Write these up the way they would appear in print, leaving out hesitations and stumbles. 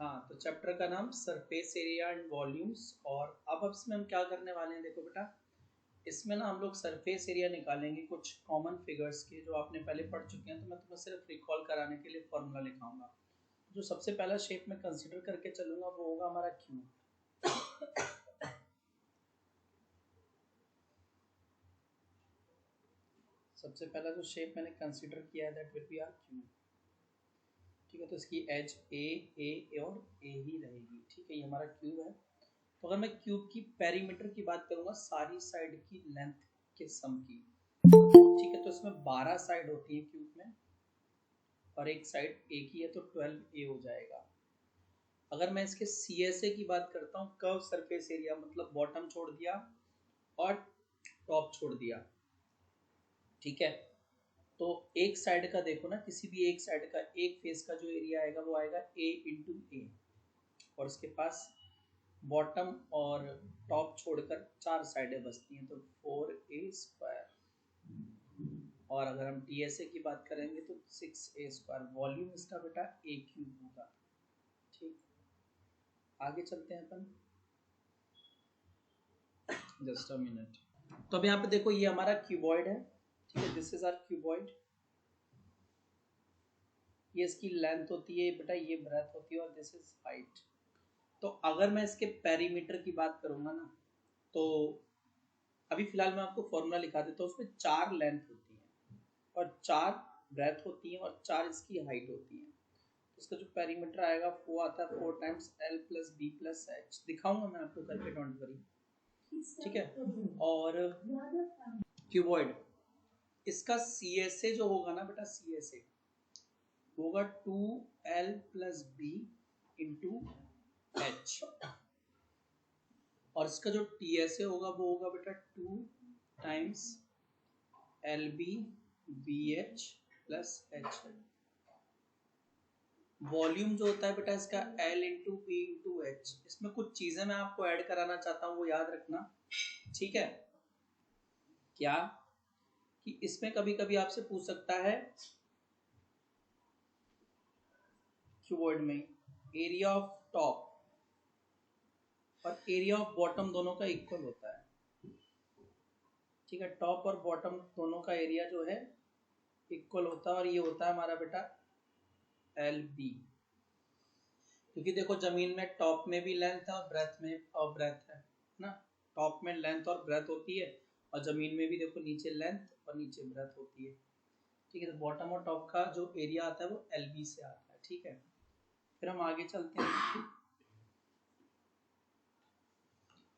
हाँ, तो चैप्टर का नाम सरफेस एरिया एंड वॉल्यूम्स। और अब इसमें हम क्या करने वाले हैं, देखो बेटा, इसमें ना हम लोग सरफेस एरिया निकालेंगे कुछ कॉमन फिगर्स के जो आपने पहले पढ़ चुके हैं। तो मैं तुम्हें सिर्फ रिकॉल कराने के लिए फॉर्मूला लिखाऊंगा। जो सबसे पहला शेप में कंसीडर करके चलूंगा वो होगा हमारा क्यूब। सबसे पहला जो शेप मैंने कंसीडर किया है that will be our cube. ठीक है, तो इसकी एज ए और ए ही रहेगी। ठीक है, ये हमारा क्यूब है। तो अगर मैं क्यूब की पेरीमीटर की बात करूंगा, सारी साइड की लेंथ के सम की। ठीक है, तो इसमें 12 साइड होती है क्यूब में और एक साइड ए की है, तो 12 ए हो जाएगा। अगर मैं इसके सी एस ए की बात करता हूँ, कर्व सरफेस एरिया, मतलब बॉटम छोड़ दिया और टॉप छोड़ दिया। ठीक है, तो एक साइड का देखो ना, किसी भी एक साइड का, एक फेस का जो एरिया आएगा वो आएगा ए इंटू ए, और उसके पास बॉटम और टॉप छोड़कर 4 साइडें बचती हैं, तो 4a²। और अगर हम टी एस ए की बात करेंगे तो 6a²। वॉल्यूम इसका बेटा a³ होगा। ठीक, आगे चलते हैं अपन, जस्ट अ मिनट। तो अब यहाँ पे देखो, ये हमारा क्यूबॉइड है। ठीक है, दिस इज आवर क्यूबॉइड। ये इसकी लेंथ होती है बेटा, ये ब्रेथ होती है, और दिस इज हाइट। तो अगर मैं इसके पेरीमीटर की बात करूंगा ना, तो अभी फिलहाल मैं आपको फॉर्मूला लिखा देता हूँ। उसमें 4 लेंथ होती है और 4 ब्रेथ होती है और 4 इसकी हाइट होती है। तो इसका जो पेरीमीटर आएगा वो आता है 4 times L plus B plus H। दिखाऊंगा मैं आपको करके, डोंट वरी। ठीक है, और क्यूबॉइड, इसका CSA जो होगा ना बेटा, CSA होगा 2L plus B into H। और इसका जो TSA होगा वो होगा बेटा 2 times LB BH plus H। Volume जो होता है बेटा इसका L into B into H. इसमें कुछ चीजें मैं आपको ऐड कराना चाहता हूँ, वो याद रखना। ठीक है, क्या कि इसमें कभी कभी आपसे पूछ सकता है क्यूबॉइड में एरिया ऑफ टॉप और एरिया ऑफ बॉटम दोनों का इक्वल होता है। ठीक है, टॉप और बॉटम दोनों का एरिया जो है इक्वल होता है, और ये होता है हमारा बेटा LB। क्योंकि देखो, जमीन में टॉप में भी लेंथ है और ब्रेथ में और ब्रेथ है ना। टॉप में लेंथ और ब्रेथ होती है, और जमीन में भी देखो नीचे लेंथ और नीचे ब्रेथ होती है। ठीक है, तो बॉटम और टॉप का जो एरिया आता है वो LB से आता है। ठीक है, फिर हम आगे चलते हैं।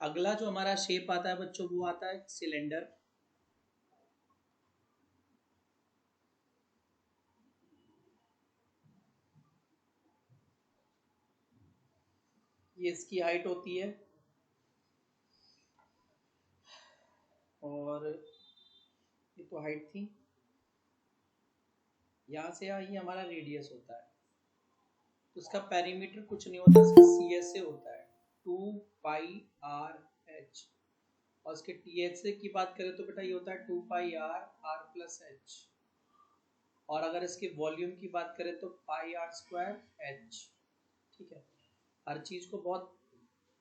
अगला जो हमारा शेप आता है बच्चों, वो आता है सिलेंडर। ये इसकी हाइट होती है, और ये तो हाइट थी, यहाँ से यहाँ ये हमारा रेडियस होता है। तो इसका पेरीमीटर कुछ नहीं होता, इसका CSA होता है 2πRH। और इसके THA की बात करें तो बेटा ये होता है 2πR प्लस H। और अगर इसके वॉल्यूम की बात करें तो πR²H। ठीक है, हर चीज को बहुत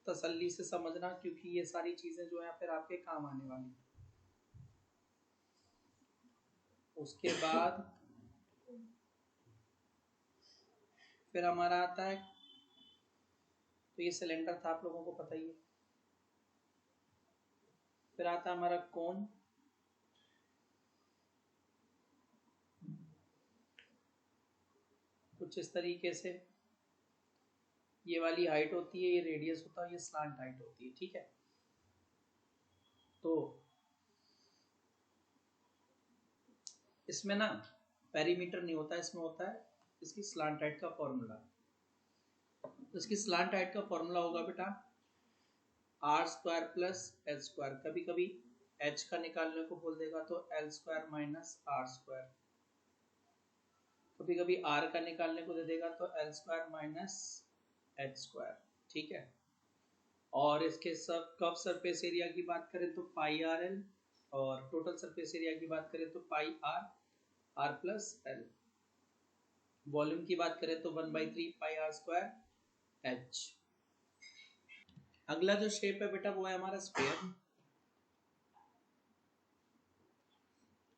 तसल्ली से समझना, क्योंकि ये सारी चीजें जो है फिर आपके काम आने वाली। उसके बाद फिर हमारा आता है, तो ये सिलेंडर था, आप लोगों को पता ही है। फिर आता है हमारा कोन। कुछ इस तरीके से ये वाली हाइट होती है, ये रेडियस होता है, ये स्लांट हाइट होती है। ठीक है, तो इसमें ना पेरीमीटर नहीं होता, इसमें होता है इसकी स्लांट हाइट का फॉर्मूला। तो इसकी स्लांट हाइट का फॉर्मूला होगा बेटा R² प्लस H²। कभी कभी H का निकालने को बोल देगा तो L² माइनस R²। कभी कभी R का निकालने को दे देगा तो L² माइनस H²। ठीक है, और इसके सब कप सरफेस एरिया की बात करें तो πRL, और टोटल सरफेस एरिया की बात करें तो πR प्लस L। वॉल्यूम की बात करें तो 1/3 πR²। एच। अगला जो शेप है बेटा वो है हमारा स्फीयर।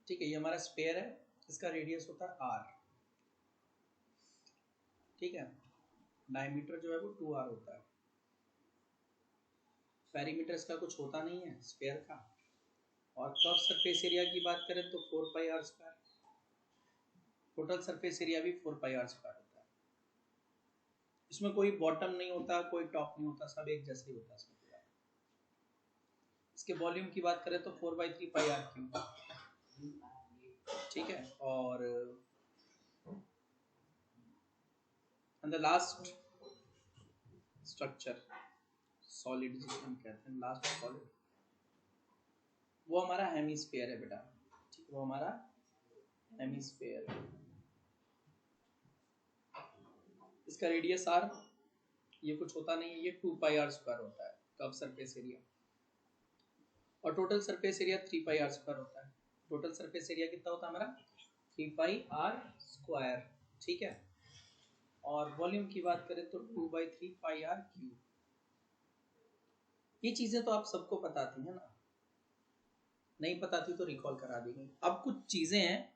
ठीक है, ये हमारा स्फीयर है, इसका रेडियस होता है आर। ठीक है, डायमीटर जो है वो 2r होता है। पेरीमीटर इसका कुछ होता नहीं है स्फीयर का। और कर्व सरफेस एरिया की बात करें तो 4πr²। टोटल सरफेस एरिया भी 4πr² होता है। इसमें कोई बॉटम नहीं होता, कोई टॉप नहीं होता, सब एक जैसे ही होता है इसमें पूरा। इसके वॉल्यूम की बात करें तो 4/3πr³। ठीक है, और द लास्ट स्ट्रक्चर सॉलिड जिसे हम कहते हैं, लास्ट सॉलिड, वो हमारा हेमिस्फीयर है बेटा। ठीक है, वो हमारा हेमिस्फीयर। इसका रेडियस आर, ये कुछ होता नहीं है, ये 2πr² होता है कर्व सरफेस एरिया। और टोटल सरफेस एरिया 3πr² होता है। टोटल सरफेस एरिया कितना होता है हमारा 3πr²। ठीक है, और वॉल्यूम की बात करें तो 2/3πr³। ये चीजें तो आप सबको पता थी है ना, नहीं पता थी तो रिकॉल करा दी गई। अब कुछ चीजें हैं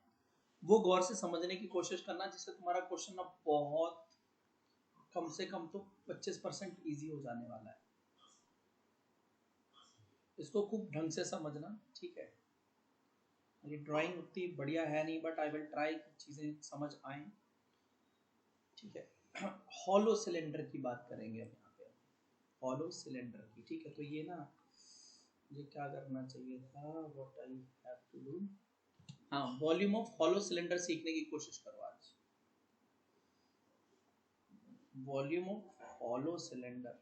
वो गौर से समझने की कोशिश करना, जिससे तुम्हारा क्वेश्चन अब बहुत कम से कम तो 25% ईजी हो जाने वाला है। इसको खूब ढंग से समझना। ठीक है, मेरी ड्राइंग उतनी बढ़िया है नहीं, बट आई विल ट्राई कि चीजें समझ आए। ठीक है, हॉलो सिलेंडर की बात करेंगे अब यहाँ पे, हॉलो सिलेंडर की। ठीक है, तो ये ना, ये क्या करना चाहिए था, what I have to do, हाँ, वॉल्यूम ऑफ हॉलो सिलेंडर सीखने की कोशिश करो आज। वॉल्यूम ऑफ हॉलो सिलेंडर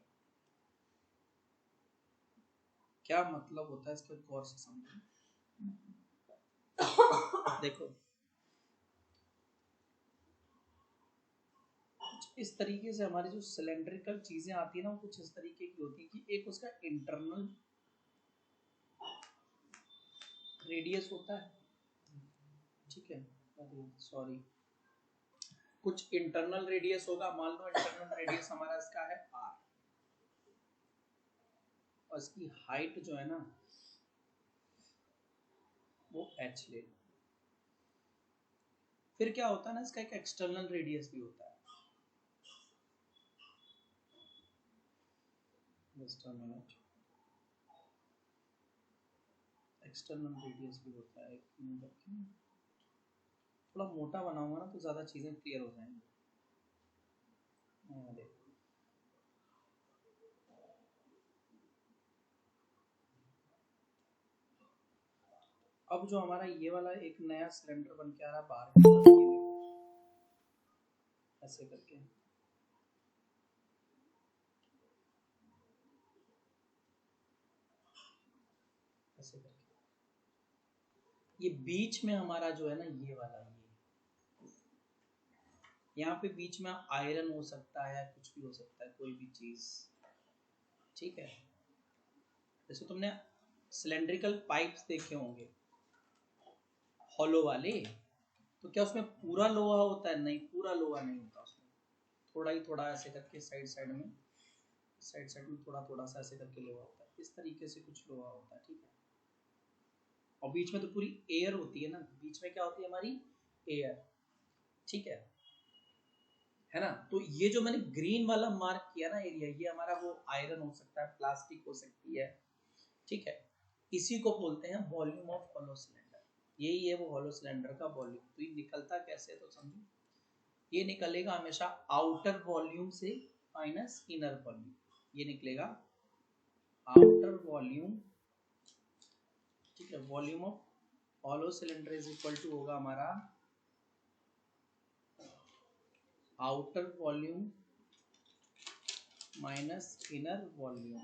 क्या मतलब होता है, इसको गौर से समझो। देखो, इस तरीके से हमारी जो सिलेंड्रिकल चीजें आती है ना, वो कुछ इस तरीके की होती है कि एक उसका इंटरनल रेडियस होता है। ठीक है, सॉरी, कुछ इंटरनल रेडियस होगा। मान लो इंटरनल रेडियस हमारा इसका है r, और इसकी हाइट जो है ना वो h ले लो। फिर क्या होता है ना, इसका एक एक्सटर्नल रेडियस भी होता है। एक्सटर्नल रेडियस भी होता है। थोड़ा मोटा बनाऊंगा ना तो ज्यादा चीजें क्लियर हो जाएंगी। अब जो हमारा ये वाला एक नया सिलेंडर बन के आ रहा बाहर की तरफ, ऐसे करके, ऐसे करके, ये बीच में हमारा जो है ना ये वाला, ये यहाँ पे बीच में आयरन हो सकता है, कुछ भी हो सकता है, कोई भी चीज। ठीक है, जैसे तुमने सिलेंड्रिकल पाइप्स देखे होंगे हॉलो वाले, तो क्या उसमें पूरा लोहा होता है? नहीं, पूरा लोहा नहीं होता उसमें, थोड़ा ही थोड़ा ऐसे करके साइड साइड में, साइड साइड में थोड़ा थोड़ा सा ऐसे करके लोहा होता है। इस तरीके से कुछ लोहा होता है। ठीक है, और बीच में तो पूरी एयर होती है ना, बीच में क्या होती है हमारी एयर। ठीक है ना। तो ये जो मैंने ग्रीन वाला मार्क किया ना एरिया, ये हमारा वो आयरन हो सकता है, प्लास्टिक हो सकती है। ठीक है, इसी को बोलते हैं वॉल्यूम ऑफ हॉलो सिलेंडर। यही है वो हॉलो सिलेंडर का वॉल्यूम। तो ये निकलता कैसे है तो समझो, ये निकलेगा हमेशा आउटर वॉल्यूम से माइनस इनर वॉल्यूम। ये निकलेगा आउटर वॉल्यूम। ठीक है, volume of hollow cylinder is equal to होगा हमारा outer volume minus inner volume.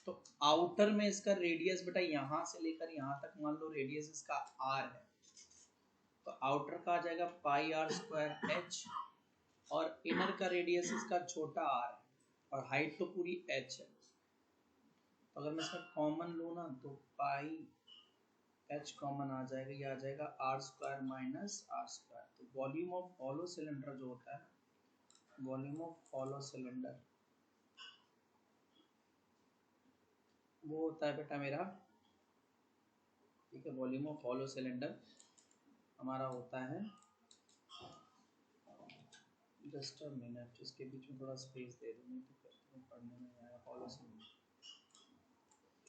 तो आउटर में इसका रेडियस बेटा यहां से लेकर यहां तक, मान लो रेडियस इसका r है, तो आउटर का आ जाएगा πr² h, और इनर का रेडियस इसका छोटा r है, और हाइट तो पूरी h है। तो अगर मैं इसमें कॉमन लूँ ना तो पाई h कॉमन आ जाएगा, ये आ जाएगा r² माइनस r²। तो वॉल्यूम ऑफ हॉलो सिलेंडर जो होता है वॉल्यूम ऑफ हॉलो सिलेंडर वो होता है बेटा मेरा, ठीक है, वॉल्यूम ऑफ हॉलो सिलेंडर हमारा होता है, जस्ट अ मिनट, इसके बीच में थोड़ा स्पेस दे दो, नहीं तो फिर पढ़ने में आएगा। Hollow cylinder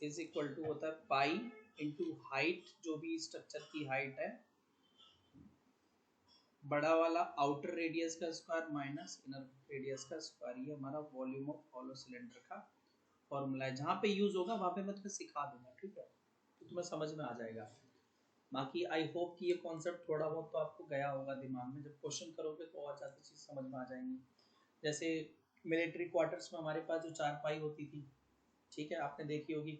is equal to होता है पाई इंटू हाइट, जो भी स्ट्रक्चर की हाइट है, बड़ा वाला आउटर रेडियस का स्क्वायर माइनस इनर रेडियस का स्क्वायर। ये हमारा वॉल्यूम ऑफ हॉलो सिलेंडर का फॉर्मूला है। जहाँ पे यूज होगा वहाँ पे मैं तुम्हें सिखा दूंगा, ठीक है, तो तुम्हें समझ में आ जाएगा। बाकी आई होप कि ये कॉन्सेप्ट थोड़ा बहुत तो आपको गया होगा दिमाग में, जब क्वेश्चन करोगे तो और ज़्यादा चीज़ समझ में आ जाएंगी। जैसे मिलिट्री क्वार्टर्स में हमारे पास जो चारपाई होती थी, ठीक है, आपने देखी होगी,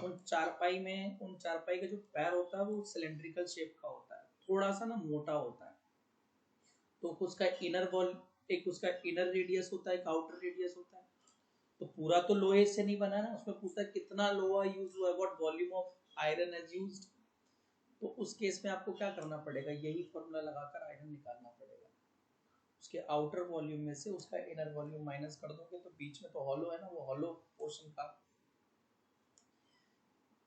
उन चारपाई का जो पैर होता है वो सिलेंड्रिकल शेप का होता है, थोड़ा सा ना मोटा होता है, तो उसका इनर वॉल, एक उसका इनर रेडियस होता है, एक आउटर रेडियस होता है। तो पूरा तो लोहे से नहीं बना ना, उसमें पूछता है कितना लोहा यूज हुआ है, what volume of iron is used. तो उस केस में आपको क्या करना पड़ेगा, यही फॉर्मूला लगाकर आयरन निकालना पड़ेगा। उसके आउटर वॉल्यूम में से उसका इनर वॉल्यूम माइनस कर दोगे तो बीच में तो हॉलो है ना, वो हॉलो पोर्शन का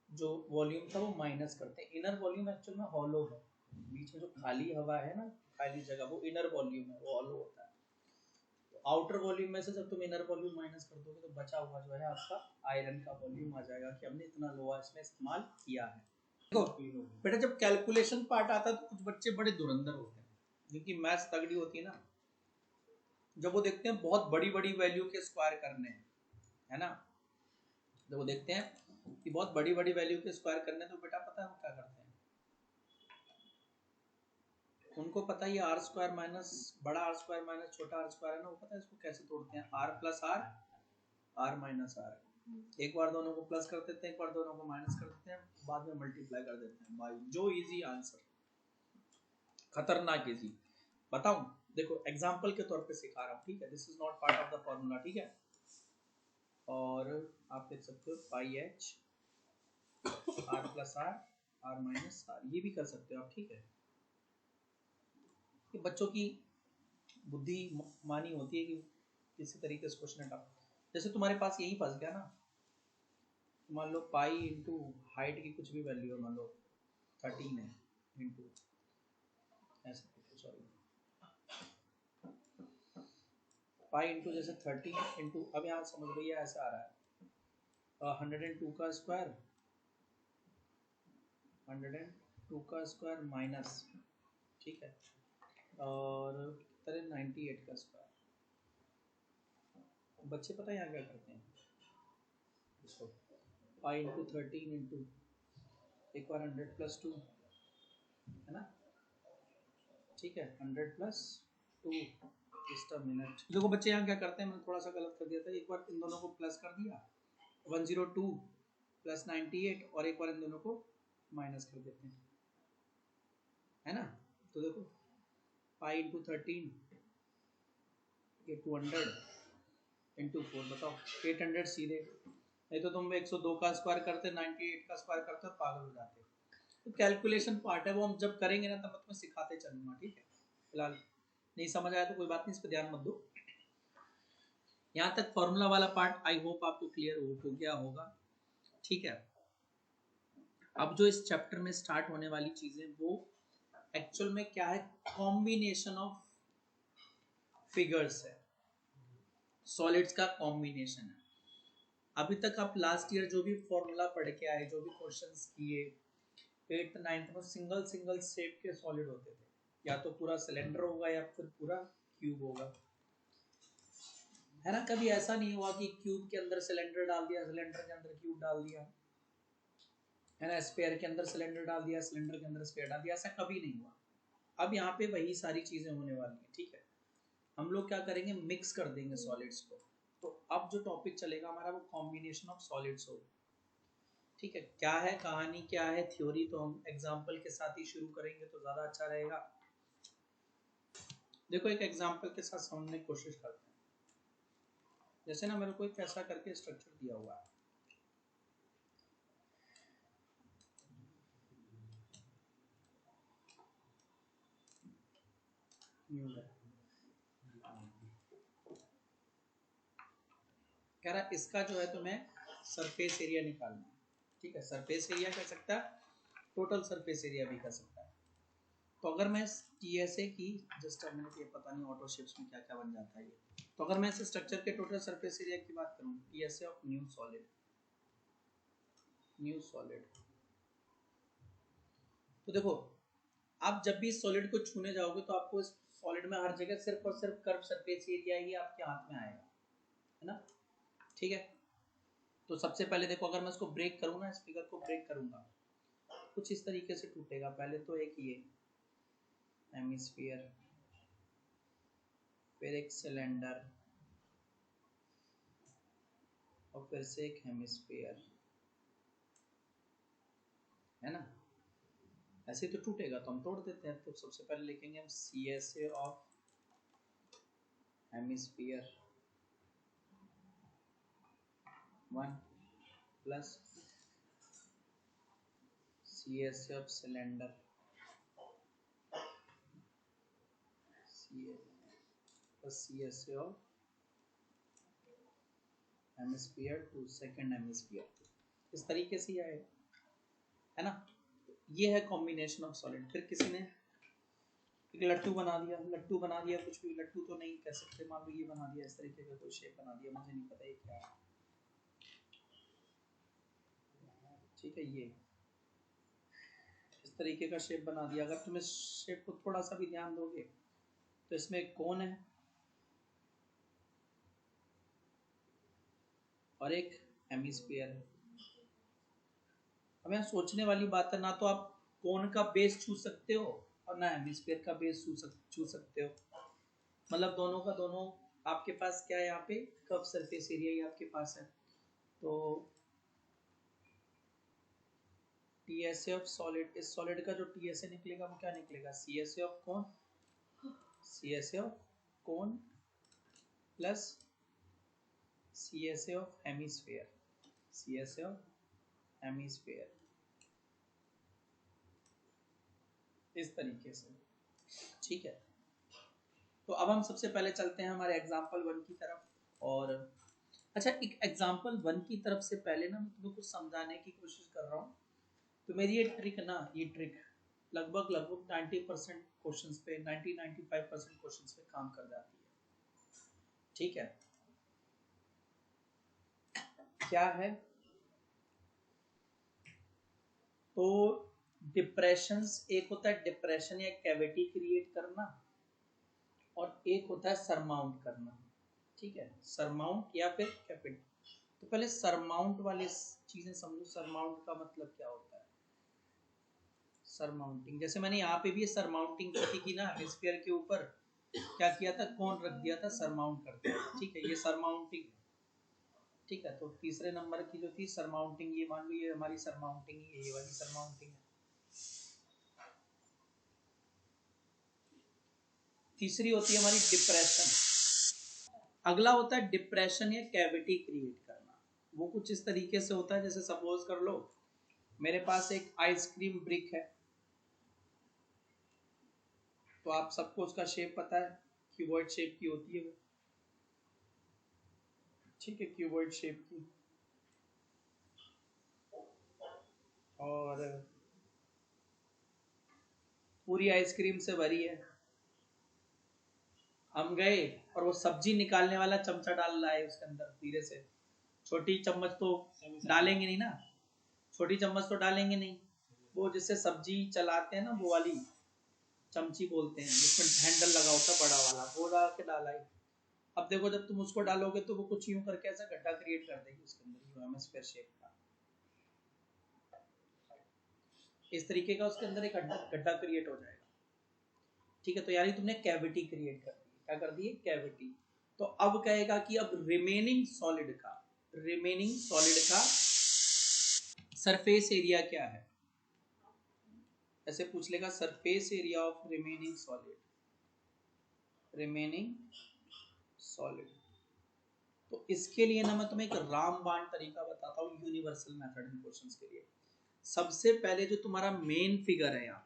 जो वॉल्यूम था वो माइनस करते हैं। इनर वॉल्यूम एक्चुअल में हॉलो है, बीच में जो खाली हवा है ना, खाली जगह, वो इनर वॉल्यूम है, वो हॉलो होता है। तो आउटर वॉल्यूम में से जब तुम इनर वॉल्यूम माइनस कर दोगे तो बचा हुआ जो है आपका आयरन का वॉल्यूम आ जाएगा कि हमने इतना लोहा इसमें इस्तेमाल किया है। देखो बेटा, जब कैलकुलेशन पार्ट आता है तो कुछ बच्चे बड़े धुरंधर होते हैं, जिनकी मैथ्स तगड़ी होती है ना, जब वो देखते हैं बहुत बड़ी बड़ी वैल्यू के स्क्वायर करने हैं, है ना, जब वो देखते हैं कि बहुत बड़ी बड़ी वैल्यू के स्क्वायर करने, तो बेटा पता है वो क्या करते हैं, उनको पता है ये आर स्क्वायर माइनस बड़ा आर स्क्वायर माइनस छोटा आर स्क्वायर है ना, वो पता है इसको कैसे तोड़ते हैं, R plus are, are minus R, एक बार दोनों को प्लस कर देते हैं, एक बार दोनों को माइनस कर देते हैं, बाद में मल्टीप्लाई कर देते हैं भाई, जो इजी आंसर, खतरनाक इजी। बताऊं, देखो एग्जांपल के तौर पे सिखा रहा हूँ, ठीक है, this is not part of the formula, ठीक है, और आप देख सकते हो pi h r plus are, are minus r, ये भी कर सकते हो आप, ठीक है। ये बच्चों की बुद्धि मानी होती है कि किसी तरीके से क्वेश्चन अटैक, जैसे तुम्हारे पास यही फंस गया ना, मान लो पाई इंटू हाइट की कुछ भी वैल्यू है, मान लो 13 है, इंटू ऐसे, सॉरी पाई इंटू जैसे 30 इंटू, अब यहाँ समझ भैया ऐसा आ रहा है 102 का स्क्वायर, 102 का स्क्वायर माइनस, ठीक है, और तरह 98 का स्क्वायर। बच्चे पता है यहाँ क्या करते हैं, इसको पाई इंटू 13 इंटू एक बार 100 प्लस 2, है ना, ठीक है, 100 प्लस 2, जस्ट अ मिनट। देखो बच्चे यहाँ क्या करते हैं, मैंने थोड़ा सा गलत कर दिया था, एक बार इन दोनों को प्लस कर दिया 102 प्लस 98, और एक बार इन दोनों को माइनस कर देते हैं, है ना। तो देखो पाई इंटू 13 ये 200 इंटू 4, बताओ 800 सीधे, नहीं तो तुम 102 का स्क्वायर करते 98 का स्क्वायर करते और पागल हो जाते। तो कैलकुलेशन पार्ट है, वो हम जब करेंगे ना तब मैं तुम्हें सिखाते चलूंगा, ठीक है, फिलहाल नहीं समझ आया तो कोई बात नहीं, इस पर ध्यान मत दो। यहाँ तक फॉर्मूला वाला पार्ट आई होप आपको क्लियर हो गया होगा, ठीक है। अब जो इस चैप्टर में स्टार्ट होने वाली चीजें वो एक्चुअल में क्या है, कॉम्बिनेशन ऑफ फिगर्स है, सॉलिड्स का कॉम्बिनेशन है। अभी तक आप लास्ट ईयर जो भी फॉर्मूला पढ़ के आए, जो भी क्वेश्चंस किए 8th 9th में, सिंगल सिंगल शेप के सॉलिड होते थे, या तो पूरा सिलेंडर होगा या फिर पूरा क्यूब होगा, है ना। कभी ऐसा नहीं हुआ कि क्यूब के अंदर सिलेंडर डाल दिया, सिलेंडर के अंदर क्यूब डाल दिया, है ना, स्फीयर के अंदर सिलेंडर डाल दिया, सिलेंडर के अंदर स्फीयर डाल दिया, ऐसा कभी नहीं हुआ। अब यहाँ पे वही सारी चीजें होने वाली है, ठीक है। हम लोग क्या करेंगे, मिक्स कर देंगे सॉलिड्स को। तो अब जो टॉपिक चलेगा हमारा वो कॉम्बिनेशन ऑफ सॉलिड्स होगा, ठीक है। क्या है कहानी, क्या है थ्योरी, तो हम एग्जाम्पल के साथ ही शुरू करेंगे तो ज्यादा अच्छा रहेगा। देखो एक एग्जाम्पल के साथ समझने की कोशिश करते हैं। जैसे ना मेरे को एक ऐसा करके स्ट्रक्चर दिया हुआ है, कह रहा इसका जो है तुम्हें सरफेस एरिया निकालना है। ठीक है, सरफेस एरिया कह सकता है, टोटल सरफेस एरिया भी कह सकता है। तो अगर मैं टीएसए की जस्ट अ मिनट, ये पता नहीं ऑटो शिप्स में क्या क्या बन जाता है ये। तो अगर मैं इस स्ट्रक्चर के टोटल सरफेस एरिया की बात करूं, टीएसए ऑफ न्यू सॉलिड, तो देखो आप जब भी सॉलिड को छूने जाओगे तो आपको इस सॉलिड में हर जगह सिर्फ और सिर्फ कर्व सरफेस एरिया ही आपके हाथ में आएगा, है ना। ठीक है, तो सबसे पहले देखो अगर मैं इसको ब्रेक करूँ ना, इस फिगर को ब्रेक करूंगा कुछ इस तरीके से टूटेगा। पहले तो एक ये हेमिस्फीयर, फिर एक सिलेंडर, और फिर से एक हेमिस्फीयर, है ना। ऐसे तो टूटेगा तो हम तोड़ देते हैं। तो सबसे पहले लिखेंगे हम CSA of hemisphere 1 plus CSA of cylinder plus CSA of hemisphere 2 second hemisphere. इस तरीके से ही आएगा, है ना। ये है कॉम्बिनेशन ऑफ सॉलिड। फिर किसी ने एक लट्टू बना दिया, कुछ भी लट्टू तो नहीं कह सकते, मान लो ये बना दिया, इस तरीके का कोई शेप बना दिया, मुझे नहीं पता ये क्या है। ठीक है, ये इस तरीके का शेप बना दिया। अगर तुम इस शेप को थोड़ा सा भी ध्यान दोगे तो इसमें एक कोन है और एक हेमिस्फीयर है। अब यहाँ सोचने वाली बात है, ना तो आप कोन का बेस छू सकते हो और ना हेमिस्फीयर का बेस छू सकते हो। मतलब दोनों का दोनों आपके पास क्या है, यहाँ पे कर्व सरफेस एरिया ही आपके पास है। तो टीएसए ऑफ सॉलिड, इस सॉलिड का जो टीएसए निकलेगा वो क्या निकलेगा, CSA of cone, plus CSA of hemisphere, इस तरीके से। ठीक है, तो अब हम सबसे पहले चलते हैं हमारे एग्जाम्पल 1 की तरफ। और अच्छा, एक एग्जाम्पल 1 की तरफ से पहले ना मैं तुम्हें कुछ समझाने की कोशिश कर रहा हूँ। तो मेरी ये ट्रिक लगभग 90% क्वेश्चंस पे, 90-95% क्वेश्चंस पे काम कर जाती है। ठीक है, क्या है, तो डिप्रेशंस, एक होता है डिप्रेशन या कैविटी क्रिएट करना, और एक होता है सरमाउंट करना। ठीक है, सरमाउंट या फिर कैपिट। तो पहले सरमाउंट वाली चीजें समझो। सरमाउंट का मतलब क्या होता है, सरमाउंटिंग, जैसे मैंने यहाँ पे भी सरमाउंटिंग की ना, हेमिस्फीयर के ऊपर क्या किया था, कौन रख दिया था, सरमाउंट कर दिया। ठीक है, ये सरमाउंटिंग है। ठीक है, तो तीसरे नंबर की जो थी सरमाउंटिंग, ये मान लो ये हमारी सरमाउंटिंग है, ये वाली सरमाउंटिंग है। तीसरी होती है हमारी डिप्रेशन। अगला होता है डिप्रेशन या कैविटी क्रिएट करना। वो कुछ इस तरीके से होता है, जैसे सपोज कर लो मेरे पास एक आइसक्रीम ब्रिक है, तो आप सबको उसका शेप पता है, क्यूबॉइड शेप की होती है वो। ठीक है, क्यूबॉइड शेप की, और पूरी आइसक्रीम से भरी है। हम गए और वो सब्जी निकालने वाला चमचा डाल रहा है उसके अंदर धीरे से। छोटी चम्मच तो डालेंगे नहीं ना, छोटी चम्मच तो डालेंगे नहीं, वो जिससे सब्जी चलाते हैं ना, वो वाली चमची बोलते हैं, जिसमें हैंडल लगा होता है बड़ा वाला, वो डाल के डाला है। अब देखो जब तुम उसको डालोगे तो वो कुछ यूं करके ऐसा गड्ढा क्रिएट कर देगी उसके अंदर, हेमिस्फीयर शेप का, इस तरीके का उसके अंदर एक गड्ढा क्रिएट हो जाएगा। ठीक है, तो यानी तुमने कैविटी क्रिएट कर दी। क्या कर दी, कैविटी। तो अब कहेगा कि अब रिमेनिंग सॉलिड का सरफेस एरिया क्या है, ऐसे पूछ लेगा, surface area of remaining solid. तो इसके लिए ना मैं तुम्हें एक रामबाण तरीका बताता हूँ, यूनिवर्सल मेथड इन क्वेश्चंस के लिए। सबसे पहले जो तुम्हारा मेन फिगर है यहाँ,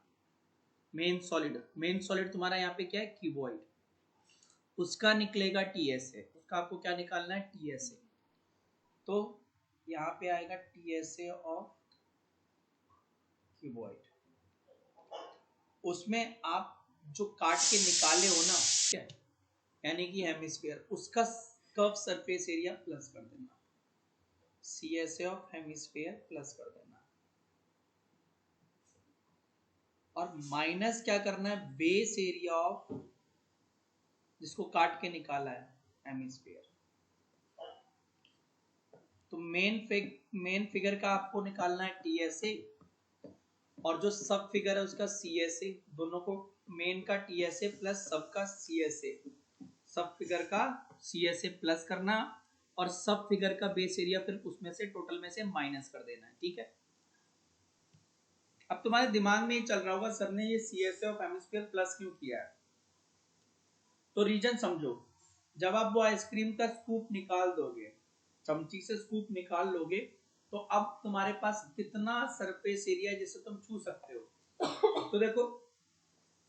मेन सॉलिड तुम्हारा यहाँ पे क्या है, क्यूबॉइड, उसका निकलेगा टीएसए। उसका आपको क्या निकालना है, टीएसए। तो यहाँ पे आएगा TSA ऑफ क्यूबॉइड। उसमें आप जो काट के निकाले हो ना, क्या यानी कि हेमिस्फीयर, उसका कर्व सरफेस एरिया प्लस कर देना, CSA ऑफ हेमिस्फीयर प्लस कर देना, और माइनस क्या करना है, बेस एरिया ऑफ जिसको काट के निकाला है हेमिस्फीयर। तो मेन फिगर का आपको निकालना है TSA, और जो सब फिगर है उसका CSA, दोनों को मेन का TSA प्लस सब का CSA, सब फिगर का CSA प्लस करना और सब फिगर का बेस एरिया फिर उसमें से टोटल में से माइनस कर देना है। ठीक है, अब तुम्हारे दिमाग में ये चल रहा होगा सर ने ये CSA ऑफ हेमिस्फीयर प्लस क्यों किया है। तो रीजन समझो, जब आप वो आइसक्रीम का स्कूप निकाल दोगे, चमची से स्कूप निकाल लोगे, तो अब तुम्हारे पास कितना सरफेस एरिया जिसे तुम छू सकते हो। तो देखो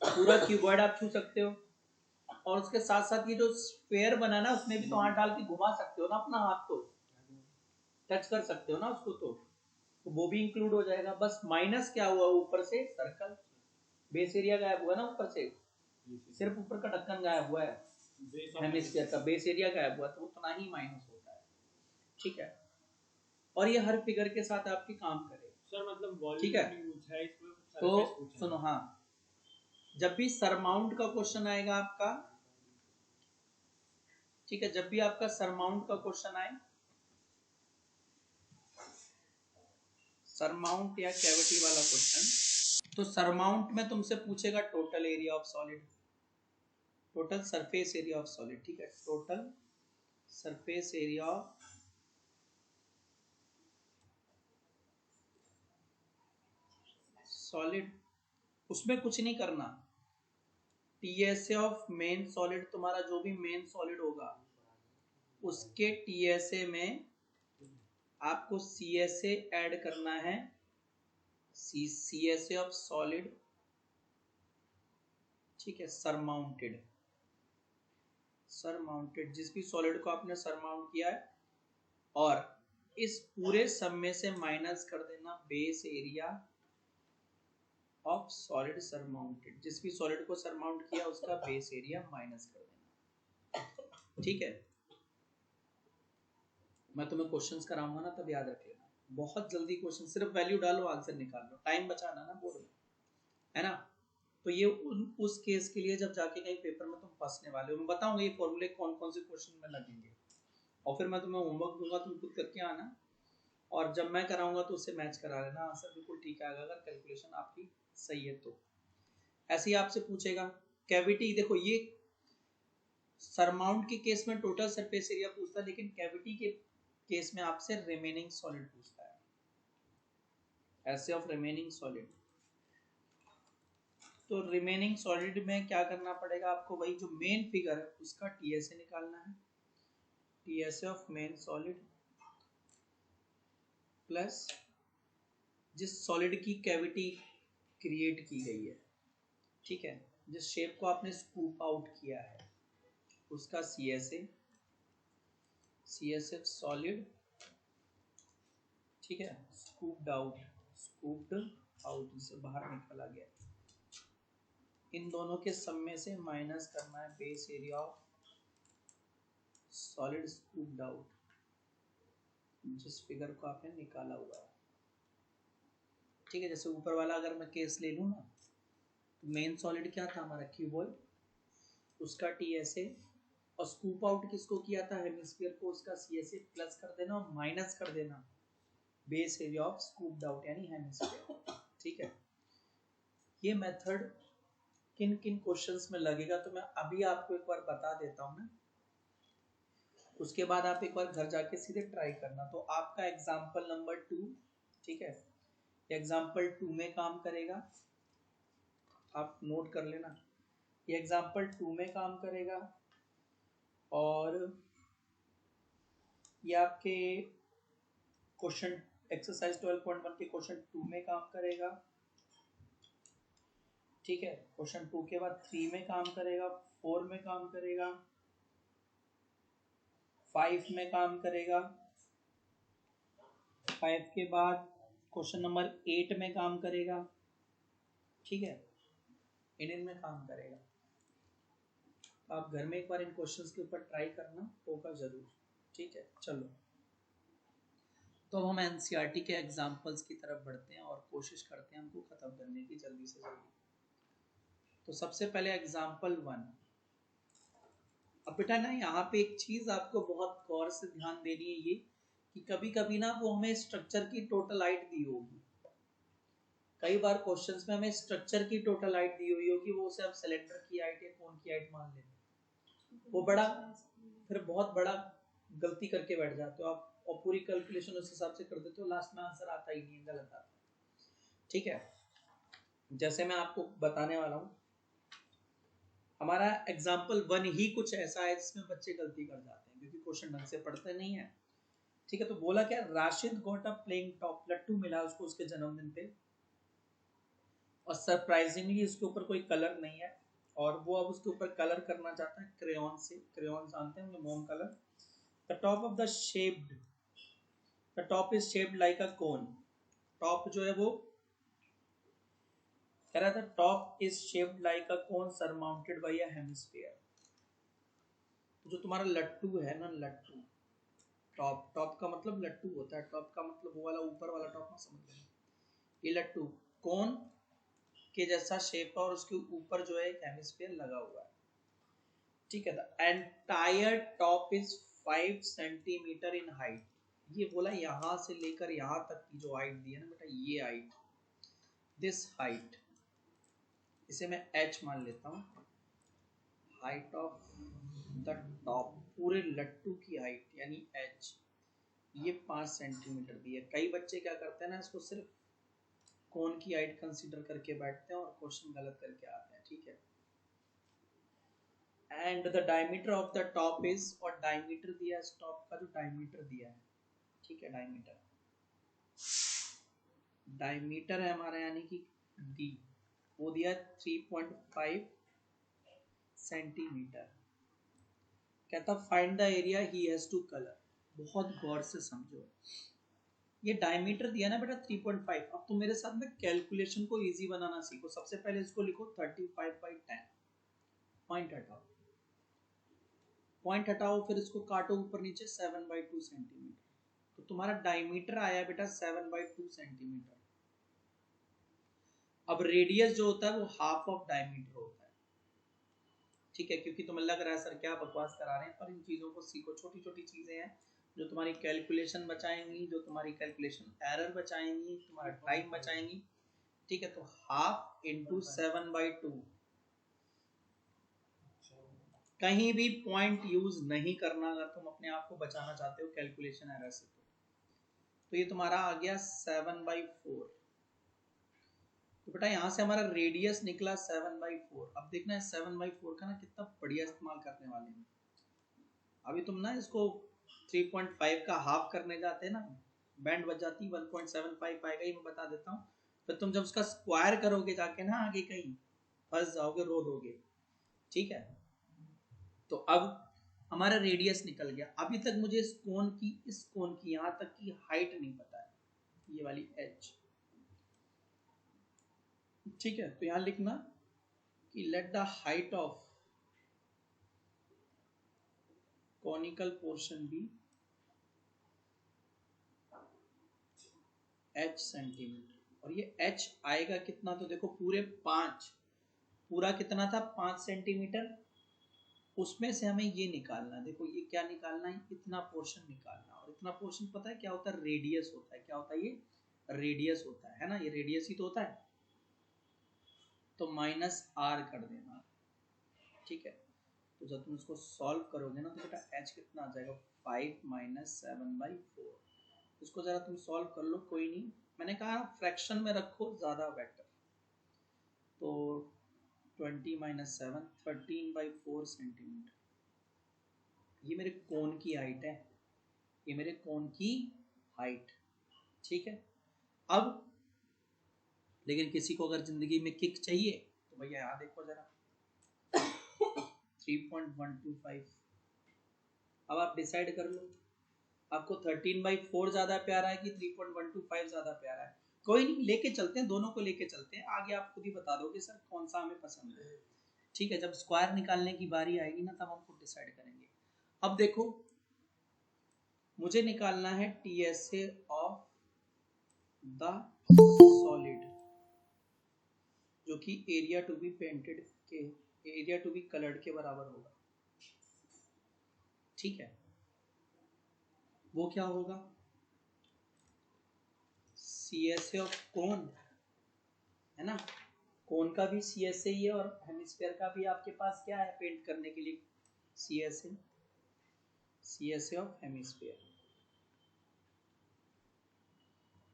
पूरा क्यूबॉइड आप छू सकते हो, और उसके साथ साथ ये जो स्फीयर बना ना उसमें भी तो हाथ डाल के घुमा सकते हो ना, अपना हाथ तो टच कर सकते हो ना उसको, तो वो भी इंक्लूड हो जाएगा। बस माइनस क्या हुआ, ऊपर से सर्कल बेस एरिया गायब हुआ ना, ऊपर से सिर्फ ऊपर का ढक्कन गायब हुआ है, हेमिस्फीयर का बेस एरिया गायब हुआ, तो उतना ही माइनस होता है। ठीक है, और ये हर फिगर के साथ आपके काम करे सर, मतलब ठीक है। तो सुनो, हाँ, जब भी सरमाउंट का क्वेश्चन आएगा आपका, ठीक है, जब भी आपका सरमाउंट का क्वेश्चन आए, सरमाउंट या कैविटी वाला क्वेश्चन, तो सरमाउंट में तुमसे पूछेगा total area of solid, total surface area of solid. ठीक है, total surface area of solid, उसमें कुछ नहीं करना, TSA ऑफ मेन सॉलिड, तुम्हारा जो भी मेन सॉलिड होगा उसके TSA में आपको CSA ऐड करना है, CSA ऑफ सॉलिड। ठीक है, सरमाउंटेड, सरमाउंटेड जिस भी सॉलिड को आपने सरमाउंट किया है, और इस पूरे सब में से माइनस कर देना base area of solid surmounted, जिस भी सॉलिड को सरमाउंट किया उसका बेस एरिया माइनस कर देना। ठीक है, मैं तुम्हें क्वेश्चंस कराऊंगा ना तब याद रख लेना, बहुत जल्दी क्वेश्चन, सिर्फ वैल्यू डालो आंसर निकाल लो, टाइम बचाना ना बोर्ड में, है ना। तो ये उस केस के लिए जब जाके कहीं पेपर में तुम फंसने वाले हो, मैं बताऊंगा ये फॉर्मूले कौन कौन से क्वेश्चन में लगेंगे, और फिर मैं तुम्हें होमवर्क दूंगा, तुम खुद करके आना, और जब मैं कराऊंगा तो उससे मैच करा लेना, आंसर बिल्कुल ठीक आएगा अगर कैलकुलेशन आपकी सही है तो। ऐसे ही आपसे पूछेगा कैविटी, देखो ये सरमाउंट के केस में टोटल सरफेस एरिया पूछता है, लेकिन कैविटी के केस में आपसे रिमेनिंग सॉलिड पूछता है, ऐसे ऑफ रिमेनिंग सॉलिड। तो रिमेनिंग सॉलिड में क्या करना पड़ेगा आपको, वही जो मेन फिगर है उसका TSA निकालना है, TSA of main solid plus जिस सॉलिड की कैविटी क्रिएट की गई है, ठीक है, जिस शेप को आपने स्कूप आउट किया है उसका CSA सॉलिड, ठीक है, स्कूप्ड आउट से बाहर निकाला गया, इन दोनों के सम में से माइनस करना है base area of solid scooped out, जिस फिगर को आपने निकाला हुआ है। ठीक है, जैसे ऊपर वाला अगर मैं केस ले लूँ ना, तो मेन सॉलिड क्या था हमारा, क्यूबॉइड, उसका TSA, और स्कूप आउट किसको किया था, हेमिस्फीयर को, उसका CSA प्लस कर देना और माइनस कर देना base area of scooped out यानी हेमिस्फीयर। ठीक है, ये मेथड किन किन क्वेश्चंस में लगेगा तो मैं अभी आपको एक बार बता देता हूँ ना, उसके बाद आप एक बार घर जाके सीधे ट्राई करना। तो आपका एग्जाम्पल नंबर 2, ठीक है, एग्जाम्पल 2 में काम करेगा, आप नोट कर लेना, ये एग्जाम्पल 2 में काम करेगा, और ये आपके क्वेश्चन एक्सरसाइज 12.1 के क्वेश्चन 2 में काम करेगा। ठीक है, क्वेश्चन 2 के बाद 3 में काम करेगा, 4 में काम करेगा, 5 में काम करेगा, 5 के बाद क्वेश्चन नंबर 8 में काम करेगा, ठीक है, इनमें काम करेगा। तो आप घर में एक बार इन क्वेश्चंस के ऊपर ट्राई करना होगा जरूर, ठीक है। चलो तो हम एनसीईआरटी के एग्जाम्पल्स की तरफ बढ़ते हैं और कोशिश करते हैं हमको खत्म करने की जल्दी से जल्दी। तो सबसे पहले एग्जाम्पल 1। अब बेटा ना यहाँ पे एक चीज आपको बहुत गौर से ध्यान देनी है, ये कि कभी कभी ना वो हमें स्ट्रक्चर की टोटल हाइट दी होगी, कई बार क्वेश्चंस में हमें स्ट्रक्चर की टोटल हाइट दी हुई होगी, वो उसे हम सिलेंडर की हाइट या कोन की हाइट मान लेते हैं, वो बड़ा फिर बहुत बड़ा गलती करके बैठ जाते हो आप और पूरी कैलकुलेशन उस हिसाब से कर देते हो, लास्ट में आंसर आता ही नहीं, गलत आता है, ठीक है। जैसे मैं आपको बताने वाला हूँ, हमारा एग्जाम्पल 1 ही कुछ ऐसा है जिसमें बच्चे गलती कर जाते हैं क्योंकि क्वेश्चन ढंग से पढ़ते नहीं है, ठीक है। तो बोला क्या, Rashid got a playing top, लट्टू मिला उसको उसके जन्मदिन पे और सरप्राइजिंगली उसके ऊपर कोई कलर नहीं है और वो अब उसके ऊपर कलर करना चाहता है क्रेयॉन से, क्रेयॉन जानते हैं मोम colour. The top of the shaped, the top is shaped like a cone, top जो है वो कह रहा था top is shaped like a cone surmounted bye a hemisphere. जो तुम्हारा लट्टू है ना, लट्टू, टॉप, टॉप का मतलब लट्टू होता है, टॉप का मतलब वो वाला ऊपर वाला टॉप ना, समझ लेना। ये लट्टू कोन के जैसा शेप है और उसके ऊपर जो है एक हेमिस्फीयर लगा हुआ है, ठीक है। The entire top is 5 centimetre in height, ये बोला यहां से लेकर यहां तक की जो हाइट दी है ना बेटा, ये हाइट, दिस हाइट, इसे मैं h मान लेता हूँ, हाइट ऑफ द टॉप, पूरे लट्टू की हाइट यानी h, ये 5 सेंटीमीटर दी है। कई बच्चे क्या करते हैं ना, इसको सिर्फ कोन की हाइट कंसीडर करके बैठते हैं और क्वेश्चन गलत करके आते हैं, ठीक है। And the diameter of the top is, और डायमीटर दिया है टॉप का, जो डायमीटर दिया है, ठीक है, डायमीटर, डायमीटर है हमारा यानी कि d, वो दिया 3.5 सेंटीमीटर। कहता find the area he has to colour, बहुत गौर से समझो, ये डायमीटर दिया ना बेटा 3.5। अब तुम मेरे साथ में कैलकुलेशन को इजी बनाना सीखो। सबसे पहले इसको लिखो 35/10, पॉइंट हटाओ, पॉइंट हटाओ, फिर इसको काटो ऊपर नीचे 7/2 सेंटीमीटर, तो तुम्हारा डायमीटर आया बेटा 7/2 सेंटीमीटर। अब रेडियस जो होता है वो हाफ ऑफ डायमीटर होता है, ठीक है, क्योंकि तुम्हें लग रहा है सर क्या बकवास करा रहे हैं, पर इन चीजों को सीखो, छोटी छोटी चीजें हैं जो तुम्हारी कैलकुलेशन बचाएंगी, जो तुम्हारी कैलकुलेशन एरर बचाएंगी, तुम्हारा टाइम बचाएंगी, ठीक है। तो हाफ इंटू 7/2, कहीं भी पॉइंट यूज नहीं करना अगर तुम अपने आप को बचाना चाहते हो कैलकुलेशन एरर से। तो ये तुम्हारा आ गया 7/4। तो बेटा यहाँ से हमारा रेडियस निकला 7/4। अब देखना है 7/4 का ना कितना बढ़िया इस्तेमाल करने वाले हैं। अभी तुम ना इसको 3.5 का हाफ करने जाते हैं ना, बैंड बच जाती, 1.75 आएगा, ये मैं बता देता हूँ। फिर तुम जब उसका स्क्वायर करोगे जाके ना आगे कहीं फंस जाओगे, रो दोगे, ठीक है। तो अब हमारा रेडियस निकल गया। अभी तक मुझे इस कोन की यहाँ तक की हाइट नहीं पता है, ये वाली h, ठीक है। तो यहाँ लिखना कि let the height of conical portion be h centimetre, और ये h आएगा कितना, तो देखो पूरे 5, पूरा कितना था 5 सेंटीमीटर, उसमें से हमें ये निकालना है। देखो ये क्या निकालना है, इतना पोर्शन निकालना, और इतना पोर्शन पता है क्या होता है, रेडियस होता है। क्या होता है, ये रेडियस होता है ना, ये रेडियस ही तो होता है। तो -r कर देना, ठीक है। तो जब तुम इसको सॉल्व करोगे ना तो बेटा h कितना आ जाएगा, 5 - 7/4। इसको जरा तुम सॉल्व कर लो, कोई नहीं, मैंने कहा फ्रैक्शन में रखो ज्यादा बेटर। तो 20 - 7, 13/4 सेंटीमीटर, ये मेरे कोन की हाइट है, ये मेरे कोन की हाइट, ठीक है। अब लेकिन किसी को अगर जिंदगी में किक चाहिए तो भैया यहाँ देखो जरा 3.125। अब आप डिसाइड कर लो, आपको 13/4 ज्यादा प्यारा है कि 3.125 ज्यादा प्यारा है? कोई नहीं, लेके चलते हैं, दोनों को लेके चलते हैं, आगे आप खुद ही बता दोगे सर कौन सा हमें पसंद है। ठीक है, जब स्क्वायर निकालने की बारी आएगी ना तब हम खुद डिसाइड करेंगे। अब देखो मुझे निकालना है TSA ऑफ द सॉलिड, जो कि एरिया टू बी पेंटेड के, एरिया टू बी कलर्ड के बराबर होगा। ठीक है, वो क्या होगा? CSA ऑफ कोन है ना, कोन का भी CSA ही है और हेमिस्फीयर का भी आपके पास क्या है पेंट करने के लिए? CSA of hemisphere.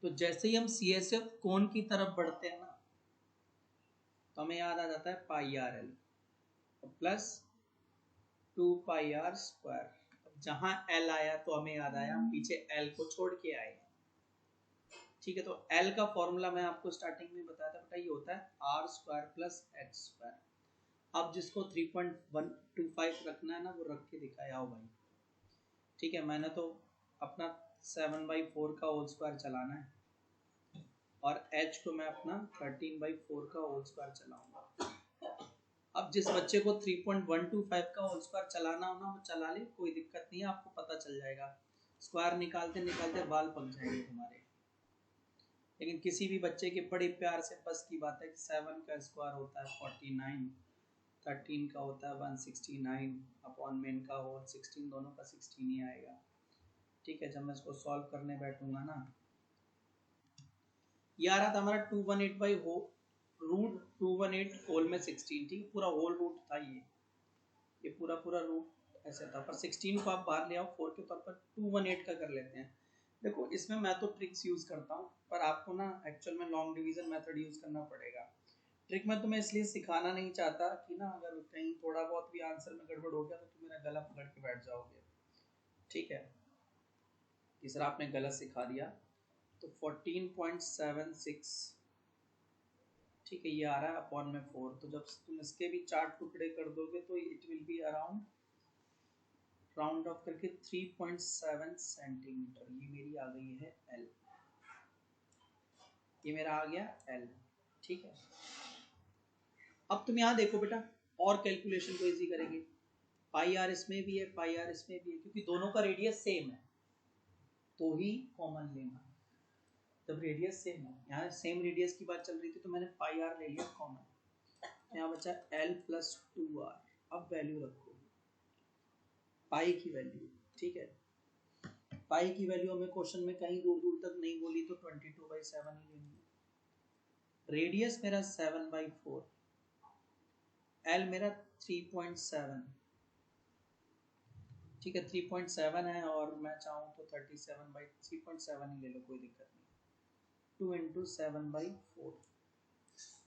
तो जैसे ही हम CSA ऑफ कोन की तरफ बढ़ते हैं ना तो हमें याद आ जाता है pi r l plus 2πr square. जहां L आया तो हमें याद आया हम पीछे L को छोड़ के आए। ठीक है, तो L का फॉर्मूला मैं आपको स्टार्टिंग में बताया था बेटा, ये होता है R square plus X square. अब जिसको 3.125 रखना है ना वो रख के दिखाया हो भाई। ठीक है, मैंने तो अपना 7/4 का होल स्क्वायर चलाना है और H को मैं अपना 13/4 का होल स्क्वायर चलाऊंगा। अब जिस बच्चे को 3.125 का होल स्क्वायर चलाना हो ना वो चला ले, कोई दिक्कत नहीं है, आपको पता चल जाएगा। स्क्वायर निकालते निकालते बाल पक जाएंगे तुम्हारे। लेकिन किसी भी बच्चे के बड़े प्यार से बस की बात है कि 7 का स्क्वायर होता है 49, 13 का होता है 169 अपॉन में इनका होल 16, दोनों का 16 ही आएगा। ठीक है, जब मैं इसको सॉल्व करने बैठूंगा ना, ये आ रहा था हमारा 218 बाई रूट 218 होल में 16। ठीक, पूरा होल रूट था ये पूरा रूट ऐसे था, पर 16 को आप बाहर ले आओ 4 के तौर पर 218 का कर लेते हैं। देखो इसमें मैं तो ट्रिक्स यूज करता हूँ, पर आपको ना एक्चुअल में लॉन्ग डिवीजन मेथड यूज करना पड़ेगा। ट्रिक में तुम्हें इसलिए सिखाना नहीं चाहता कि ना अगर कहीं थोड़ा बहुत भी आंसर में गड़बड़ हो गया तो तुम मेरा गला पकड़ के बैठ जाओगे। ठीक है, तीसरा आपने गलत सिखा दिया, तो 14.76 ठीक है ये आ रहा है अपॉन में 4। तो जब तुम इसके भी 4 टुकड़े कर दोगे तो it will be around round of करके 3.7 सेंटीमीटर। ये मेरी आ गई है L, ये मेरा आ गया L। ठीक है, अब तुम यहाँ देखो बेटा और कैलकुलेशन को इजी करेंगे। पाई आर इसमें भी है, पाई आर इसमें भी है, क्योंकि दोनों का रेडियस सेम है तो ही कॉमन लेना। जब रेडियस सेम है, यहाँ सेम रेडियस की बात चल रही थी तो मैंने पाई आर ले लिया कॉमन। यहाँ बचा L प्लस 2r। अब वैल्यू रखो पाई की वैल्यू। ठीक है, पाई की वैल्यू हमें क्वेश्चन में कहीं दूर दूर तक नहीं बोली तो 22/7 ही लेनी है। रेडियस मेरा 7/4, L मेरा 3.7। ठीक है, 3.7 है और मैं चाहूँ तो 37/3.7 ही ले लो, कोई दिक्कत नहीं। 2 इंटू 7/4,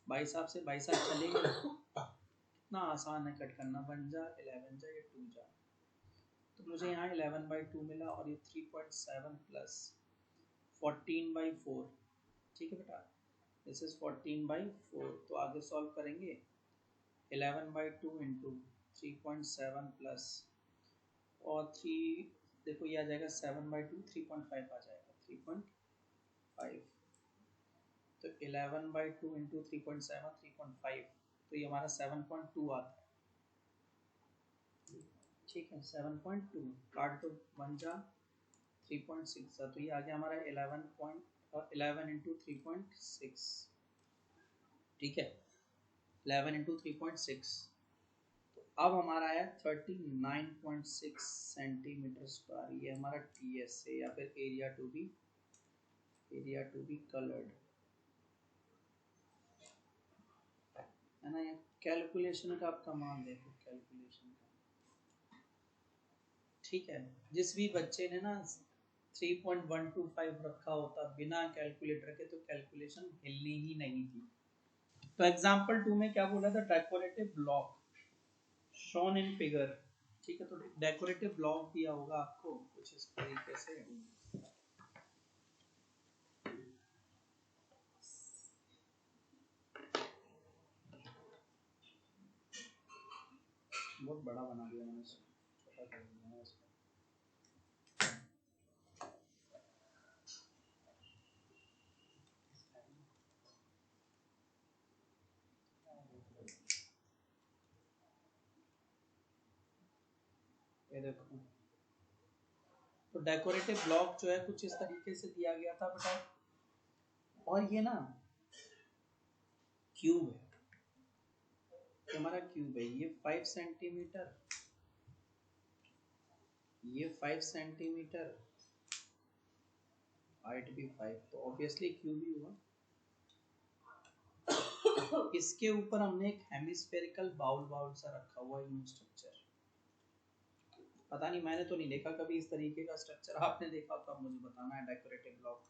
भाई साहब से भाई साहब चलेगा। कितना आसान है कट करना, 1 जा 11 जा या 2 जा। तो मुझे यहाँ 11/2 मिला और ये 3.7 प्लस 14/4। ठीक है बेटा, दिस इज 14/4। तो आगे सॉल्व करेंगे 11/2 इंटू 3.7 प्लस और 3, देखो ये आ जाएगा 7/2, 3.5 आ जाएगा 3.5। तो 11/2 इंटू 3.7 3.5, तो ये हमारा 7.2 आता है। ठीक है, 7.2 काट दो, 1 जा 3.6 जा, तो ये आ गया हमारा 11 इंटू 3.6। ठीक है, 11 इंटू 3.6। तो अब हमारा है 39.6 सेंटीमीटर स्क्वायर। ये हमारा TSA या फिर एरिया टू बी कलर्ड है ना। ये कैलकुलेशन का आप कमाल देखो, कैलकुलेशन का। ठीक है, जिस भी बच्चे ने ना 3.125 रखा होता बिना कैलकुलेटर के तो कैलकुलेशन हिलनी ही नहीं थी। तो एग्जांपल 2 में क्या बोला था, decorative block shown in figure. ठीक है, तो डेकोरेटिव ब्लॉक दिया होगा आपको कुछ इस तरीके से। बहुत बड़ा बना दिया मैंने, छोटा कर दिया इसको। ये देखो, तो डेकोरेटिव ब्लॉक जो है कुछ इस तरीके से दिया गया था बेटा, और ये ना क्यूब है, हमारा क्यूब है, ये 5 सेंटीमीटर, ये 5 सेंटीमीटर, हाइट भी 5, तो ऑब्वियसली क्यूब ही हुआ। इसके ऊपर हमने एक हेमिस्फेरिकल बाउल सा रखा हुआ यूं स्ट्रक्चर, पता नहीं, मैंने तो नहीं देखा कभी इस तरीके का स्ट्रक्चर, आपने देखा तो आप मुझे बताना है। डेकोरेटिव ब्लॉक,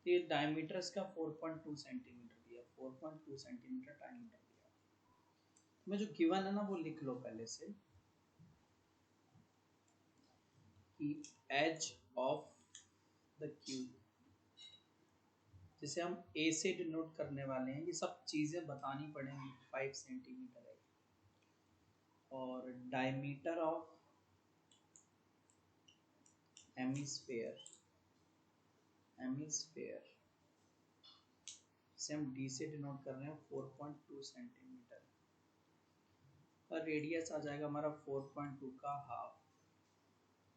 ये डायमीटर इसका 4.2 सेंटीमीटर दिया, 4.2 सेंटीमीटर डायमीटर दिया। मैं जो गिवन है ना वो लिख लो पहले से, कि एज ऑफ द क्यूब, जिसे हम ए से डिनोट करने वाले हैं, ये सब चीजें बतानी पड़ेंगी। 5 सेंटीमीटर है, और डायमीटर ऑफ हेमिस्फेयर, से हम डी से डिनोट कर रहे हैं 4.2 सेंटीमीटर, और रेडियस आ जाएगा हमारा 4.2 का हाफ,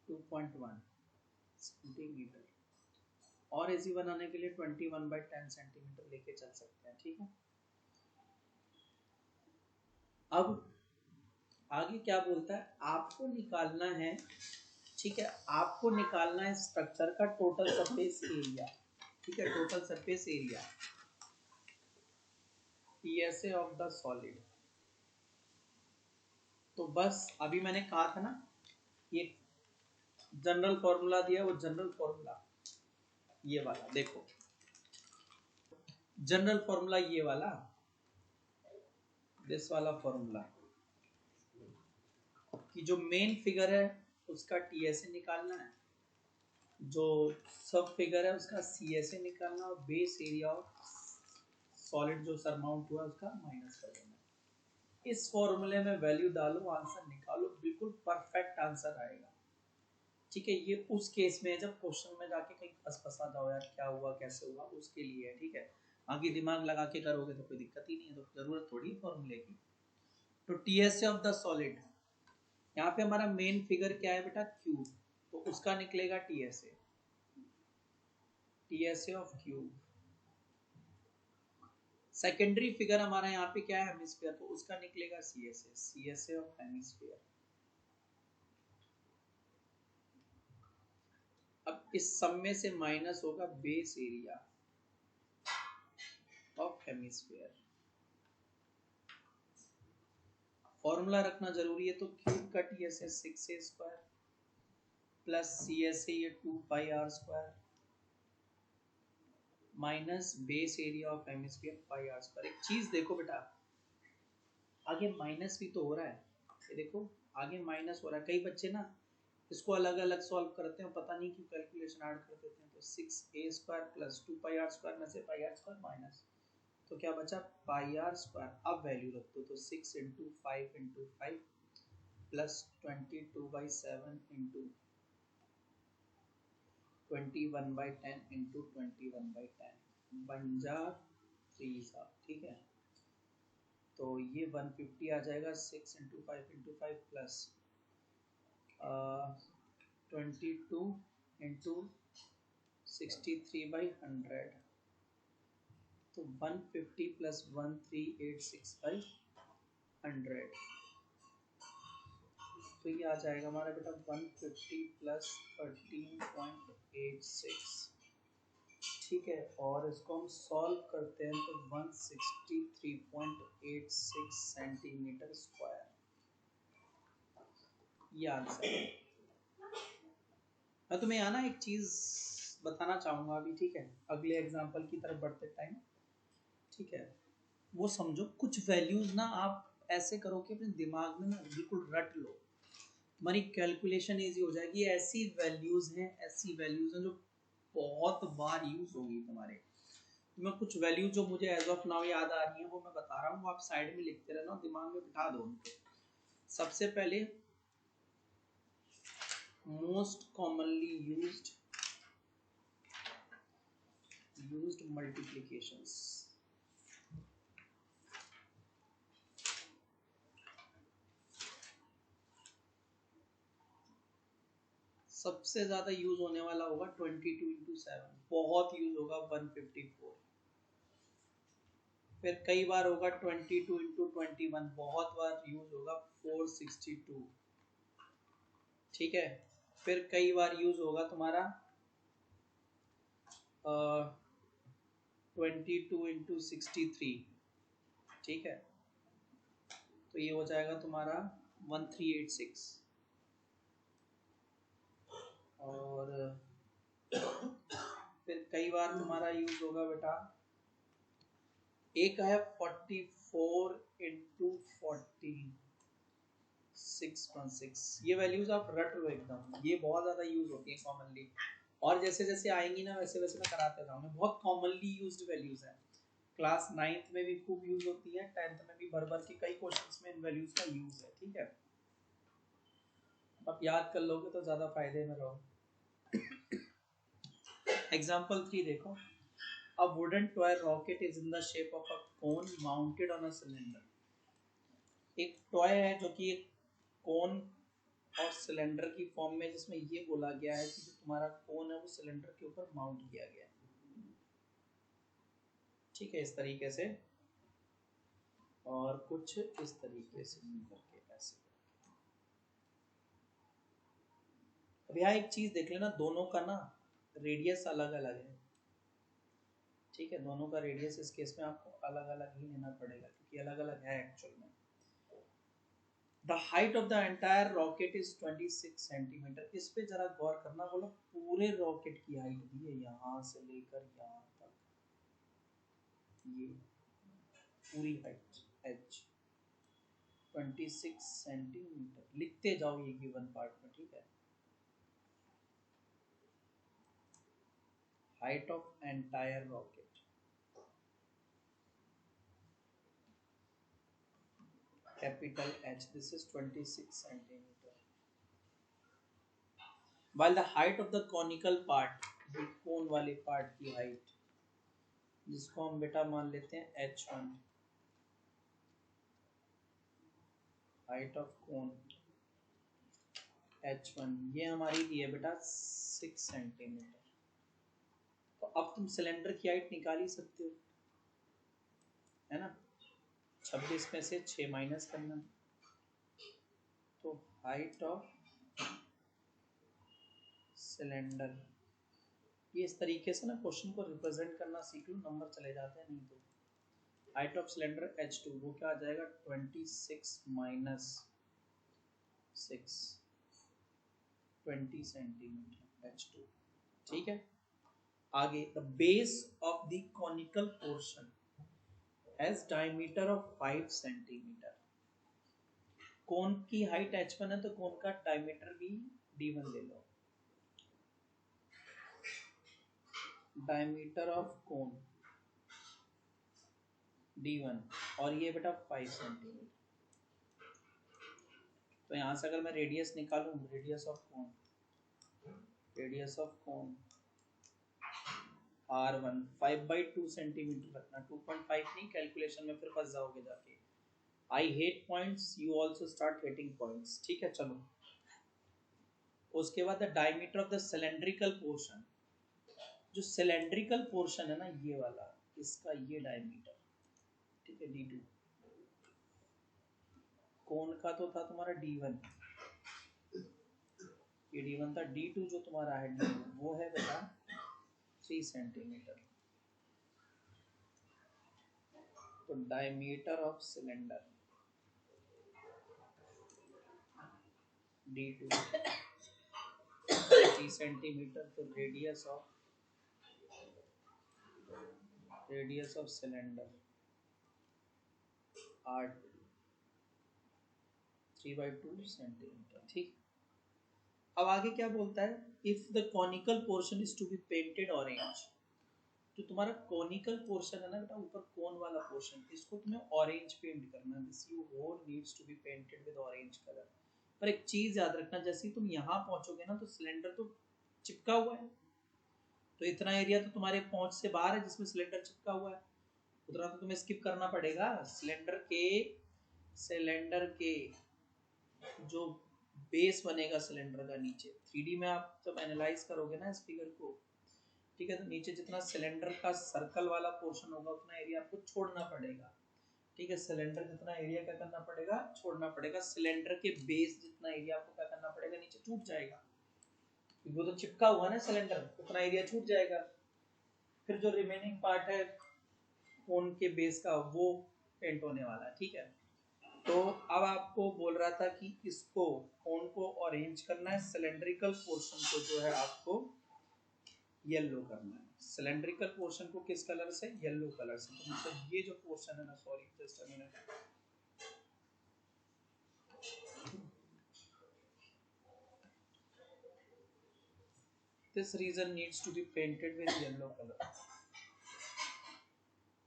2.1 सेंटीमीटर, और इसी बनाने के लिए 21/10 सेंटीमीटर लेके चल सकते हैं, ठीक है। अब आगे क्या बोलता है, आपको निकालना है, ठीक है, आपको निकालना है स्ट्रक्चर का टोटल सरफेस एरिया, ठीक है, total surface area PSA of the solid. तो बस अभी मैंने कहा था ना, ये जनरल फॉर्मूला दिया, वो जनरल फॉर्मूला ये वाला देखो, जनरल फॉर्मूला ये वाला, दिस वाला फॉर्मूला, कि जो मेन फिगर है उसका TSA निकालना है, जो सब फिगर है उसका CSA निकालना, और बेस एरिया ऑफ सॉलिड जो सरमाउंट हुआ उसका माइनस कर देना। इस फॉर्मूले में वैल्यू डालो, आंसर निकालो, बिल्कुल परफेक्ट आंसर आएगा, ठीक है। ये उस केस में है जब क्वेश्चन में जाके कहीं फंसा जाओ, यार क्या हुआ कैसे हुआ, उसके लिए है, ठीक है। आगे दिमाग लगा के करोगे तो कोई दिक्कत ही नहीं है, तो जरूरत थोड़ी है फॉर्मूले की। तो TSA ऑफ द सॉलिड, यहाँ पे हमारा मेन फिगर क्या है बेटा, क्यूब, तो उसका निकलेगा TSA of cube. Secondary figure हमारा यहाँ पे क्या है, हेमिस्फीयर, तो उसका निकलेगा CSA ऑफ हेमिस्फीयर। अब इस सब में से माइनस होगा base area of hemisphere. Formula रखना जरूरी है, तो क्यूब का TSA 6a² प्लस CSA ये 2πr² minus base area of hemisphere πr²। एक चीज देखो बेटा, आगे माइनस भी तो हो रहा है, ये देखो आगे माइनस हो रहा है। कई बच्चे ना इसको अलग अलग सॉल्व करते हैं, पता नहीं क्यों कैलकुलेशन ऐड कर देते हैं। तो 6a² प्लस 2πr² में से πr² माइनस, तो क्या बचा πr²। अब वैल्यू रख दो, तो 6 × 5 × 5 प्लस 22/7 × 21/10 × 21/10 बन जा 3 सा, ठीक है। तो ये 150 आ जाएगा, 6 × 5 × 5 प्लस 22 × 63/100, तो 150 प्लस 1386/100, तो ये आ जाएगा हमारा बेटा 150 प्लस 13.86, ठीक है। और इसको हम सॉल्व करते हैं तो 163.86 सेंटीमीटर स्क्वायर, ये आंसर है। मैं तुम्हें यहाँ ना एक चीज बताना चाहूंगा अभी, ठीक है, अगले एग्जाम्पल की तरफ बढ़ते टाइम, ठीक है। वो समझो, कुछ वैल्यूज ना आप ऐसे करो कि अपने दिमाग में ना बिल्कुल रट लो, तुम्हारी कैलकुलेशन इजी हो जाएगी। ऐसी वैल्यूज हैं जो बहुत बार यूज होगी तुम्हारे। तो मैं कुछ वैल्यू जो मुझे एज ऑफ नाउ याद आ रही है वो मैं बता रहा हूँ, वो आप साइड में लिखते रहना, दिमाग में बिठा दो उनको। सबसे पहले मोस्ट कॉमनली यूज्ड मल्टीप्लिकेशंस, सबसे ज्यादा यूज होने वाला होगा 22x7, बहुत यूज होगा 154, फिर कई बार होगा 22x21, बहुत बार यूज होगा 462, ठीक है। फिर कई बार यूज होगा तुम्हारा 22x63, ठीक है, तो ये हो जाएगा तुम्हारा 1386। और फिर कई बार तुम्हारा यूज होगा बेटा, एक है 44x40 616, ये वैल्यूज आप रट लो एकदम, ये बहुत ज्यादा यूज होती है कॉमनली, और जैसे जैसे आएंगी ना वैसे वैसे मैं कराते जाऊंगा, बहुत कॉमनली यूज्ड वैल्यूज है, क्लास 9th में भी खूब यूज होती है, 10th में भी भर भर के कई क्वेश्चंस में इन वैल्यूज का यूज है, ठीक है। आप याद कर लोगे तो ज्यादा फायदे में रहो। एग्जांपल 3 देखो, a wooden toy rocket is in the shape of a cone mounted on a cylinder। एक टॉय है जो कि एक कोन और सिलेंडर की फॉर्म में, जिसमें ये बोला गया है कि जो तुम्हारा कोन है वो सिलेंडर के ऊपर माउंट किया गया है, ठीक है, इस तरीके से, और कुछ इस तरीके से करके ऐसे। अब यहाँ एक चीज देख लेना, दोनों का ना रेडियस अलग अलग है, ठीक है, दोनों का रेडियस इस केस में आपको अलग अलग ही लेना पड़ेगा क्योंकि अलग अलग है एक्चुअल में। The height of the entire rocket is 26 centimetre. इस पे जरा गौर करना, बोलो पूरे रॉकेट की हाइट दी है यहाँ से लेकर यहाँ तक, ये पूरी हाइट h 26 सेंटीमीटर, लिखते जाओ ये गिवन पार्ट में, ठीक है। Height of entire rocket, capital H, this is 26 centimeter, while the height of the conical part, ये कोन वाले पार्ट की हाइट, जिसको हम बेटा मान लेते हैं h1, height of cone h1, ये हमारी दी है बेटा 6 सेंटीमीटर। तो अब तुम सिलेंडर की हाइट निकाल ही सकते हो, है ना, 26 में से 6 माइनस करना, तो हाइट ऑफ सिलेंडर, ये इस तरीके से ना क्वेश्चन को रिप्रेजेंट करना सीख लो, नंबर चले जाते हैं, नहीं तो हाइट ऑफ सिलेंडर h2 वो क्या आ जाएगा 26 माइनस 6, 20 सेंटीमीटर h2, ठीक है। आगे, the base of the conical portion has diameter of 5 centimetre. Cone की हाइट h1 है तो कोन का डायमीटर भी d1 ले लो, डायमीटर ऑफ कोन d1, और ये बेटा 5 सेंटीमीटर। तो यहां से अगर मैं रेडियस निकालूं, radius of cone, radius of cone R1 5/2 centimetre रखना, 2.5 नहीं, कैलकुलेशन में फिर फंस जाओगे जाके। I hate points, you also start hating points, ठीक है। चलो, उसके बाद the diameter of the cylindrical portion, जो सिलेंड्रिकल पोर्शन है ना ये वाला, इसका ये डायमीटर, ठीक है, d2, कोन का तो था तुम्हारा d1, ये d1 था, d2 जो तुम्हारा है d2 वो है बेटा 3 सेंटीमीटर। तो diameter of cylinder d2 3 centimetre, तो radius of cylinder R2 3/2 centimetre, ठीक। अब आगे क्या बोलता है, if the conical portion is to be painted orange, जो तुम्हारा कॉनिकल पोर्शन है ना बेटा, ऊपर कोन वाला पोर्शन, इसको तुम्हें ऑरेंज पेंट करना है, this you whole needs to be painted with orange colour. पर एक चीज याद रखना, जैसे ही तुम यहाँ पहुंचोगे ना तो सिलेंडर तो चिपका हुआ है, तो इतना एरिया तो तुम्हारे पहुंच से बाहर है जिसमें सिलेंडर चिपका हुआ है, उतना तो तुम्हें स्किप करना पड़ेगा। सिलेंडर के जो बेस बनेगा सिलेंडर का नीचे। 3D में आप जब एनालाइज करोगे ना इस फिगर को, ठीक है, तो नीचे जितना सिलेंडर का सर्कल वाला पोर्शन होगा उतना एरिया आपको छोड़ना पड़ेगा। ठीक है, सिलेंडर जितना एरिया क्या करना पड़ेगा, छोड़ना पड़ेगा। सिलेंडर के बेस जितना एरिया आपको क्या करना पड़ेगा, नीचे छूट जाएगा, वो तो चिपका हुआ ना सिलेंडर, उतना एरिया छूट जाएगा। फिर जो रिमेनिंग पार्ट है कोन के बेस का वो पेंट होने वाला है। ठीक है, तो अब आपको बोल रहा था कि इसको कोन को ऑरेंज करना है, सिलेंड्रिकल पोर्शन को जो है आपको येलो करना है। सिलेंड्रिकल पोर्शन को किस कलर से, येलो कलर से। तो मतलब ये जो पोर्शन है ना, sorry just a minute, this region needs to be painted with yellow color।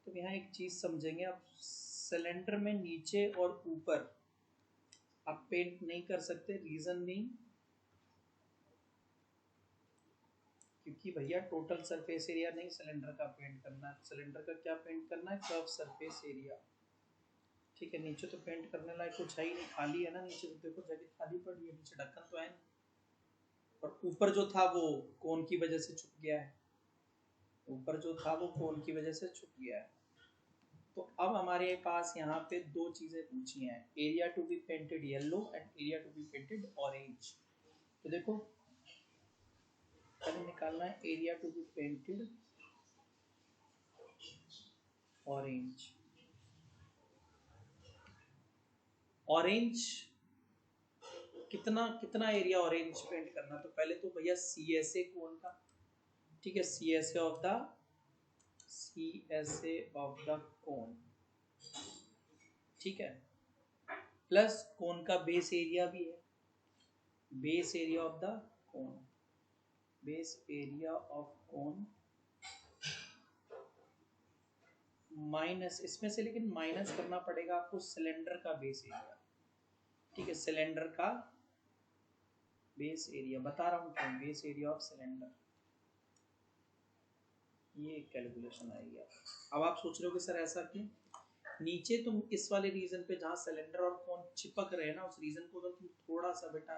तो यहाँ एक चीज समझेंगे आप, सिलेंडर में नीचे और ऊपर आप पेंट नहीं कर सकते, रीजन नहीं, क्योंकि भैया टोटल सरफेस एरिया नहीं सिलेंडर का पेंट करना है। सिलेंडर का क्या पेंट करना है, कर्व सरफेस एरिया। ठीक है, नीचे तो पेंट करने लायक कुछ है ही नहीं, खाली है ना नीचे, तो देखो जगह खाली पड़ी है, नीचे ढक्कन तो है नहीं। और ऊपर जो था वो कोन की वजह से छुप गया है, ऊपर जो था वो कोन की वजह से छुप गया है। तो अब हमारे पास यहाँ पे दो चीजें पूछी हैं, area to be painted yellow and area to be painted orange. तो देखो पहले निकालना है area to be painted orange. Orange कितना कितना एरिया ऑरेंज पेंट करना, तो पहले तो भैया CSA कोन का, ठीक है, CSA ऑफ द कोन, ठीक है, प्लस कोन का बेस एरिया भी है, base area of the cone, base area of cone minus इसमें से, लेकिन माइनस करना पड़ेगा आपको सिलेंडर का बेस एरिया। ठीक है, सिलेंडर का बेस एरिया बता रहा हूँ क्या, बेस एरिया ऑफ सिलेंडर, ये कैलकुलेशन आएगी। अब आप सोच रहे हो कि सर ऐसा क्यों, नीचे तुम इस वाले रीजन पे जहाँ सिलेंडर और कोन चिपक रहे हैं ना, उस रीजन को अगर तुम थोड़ा सा बेटा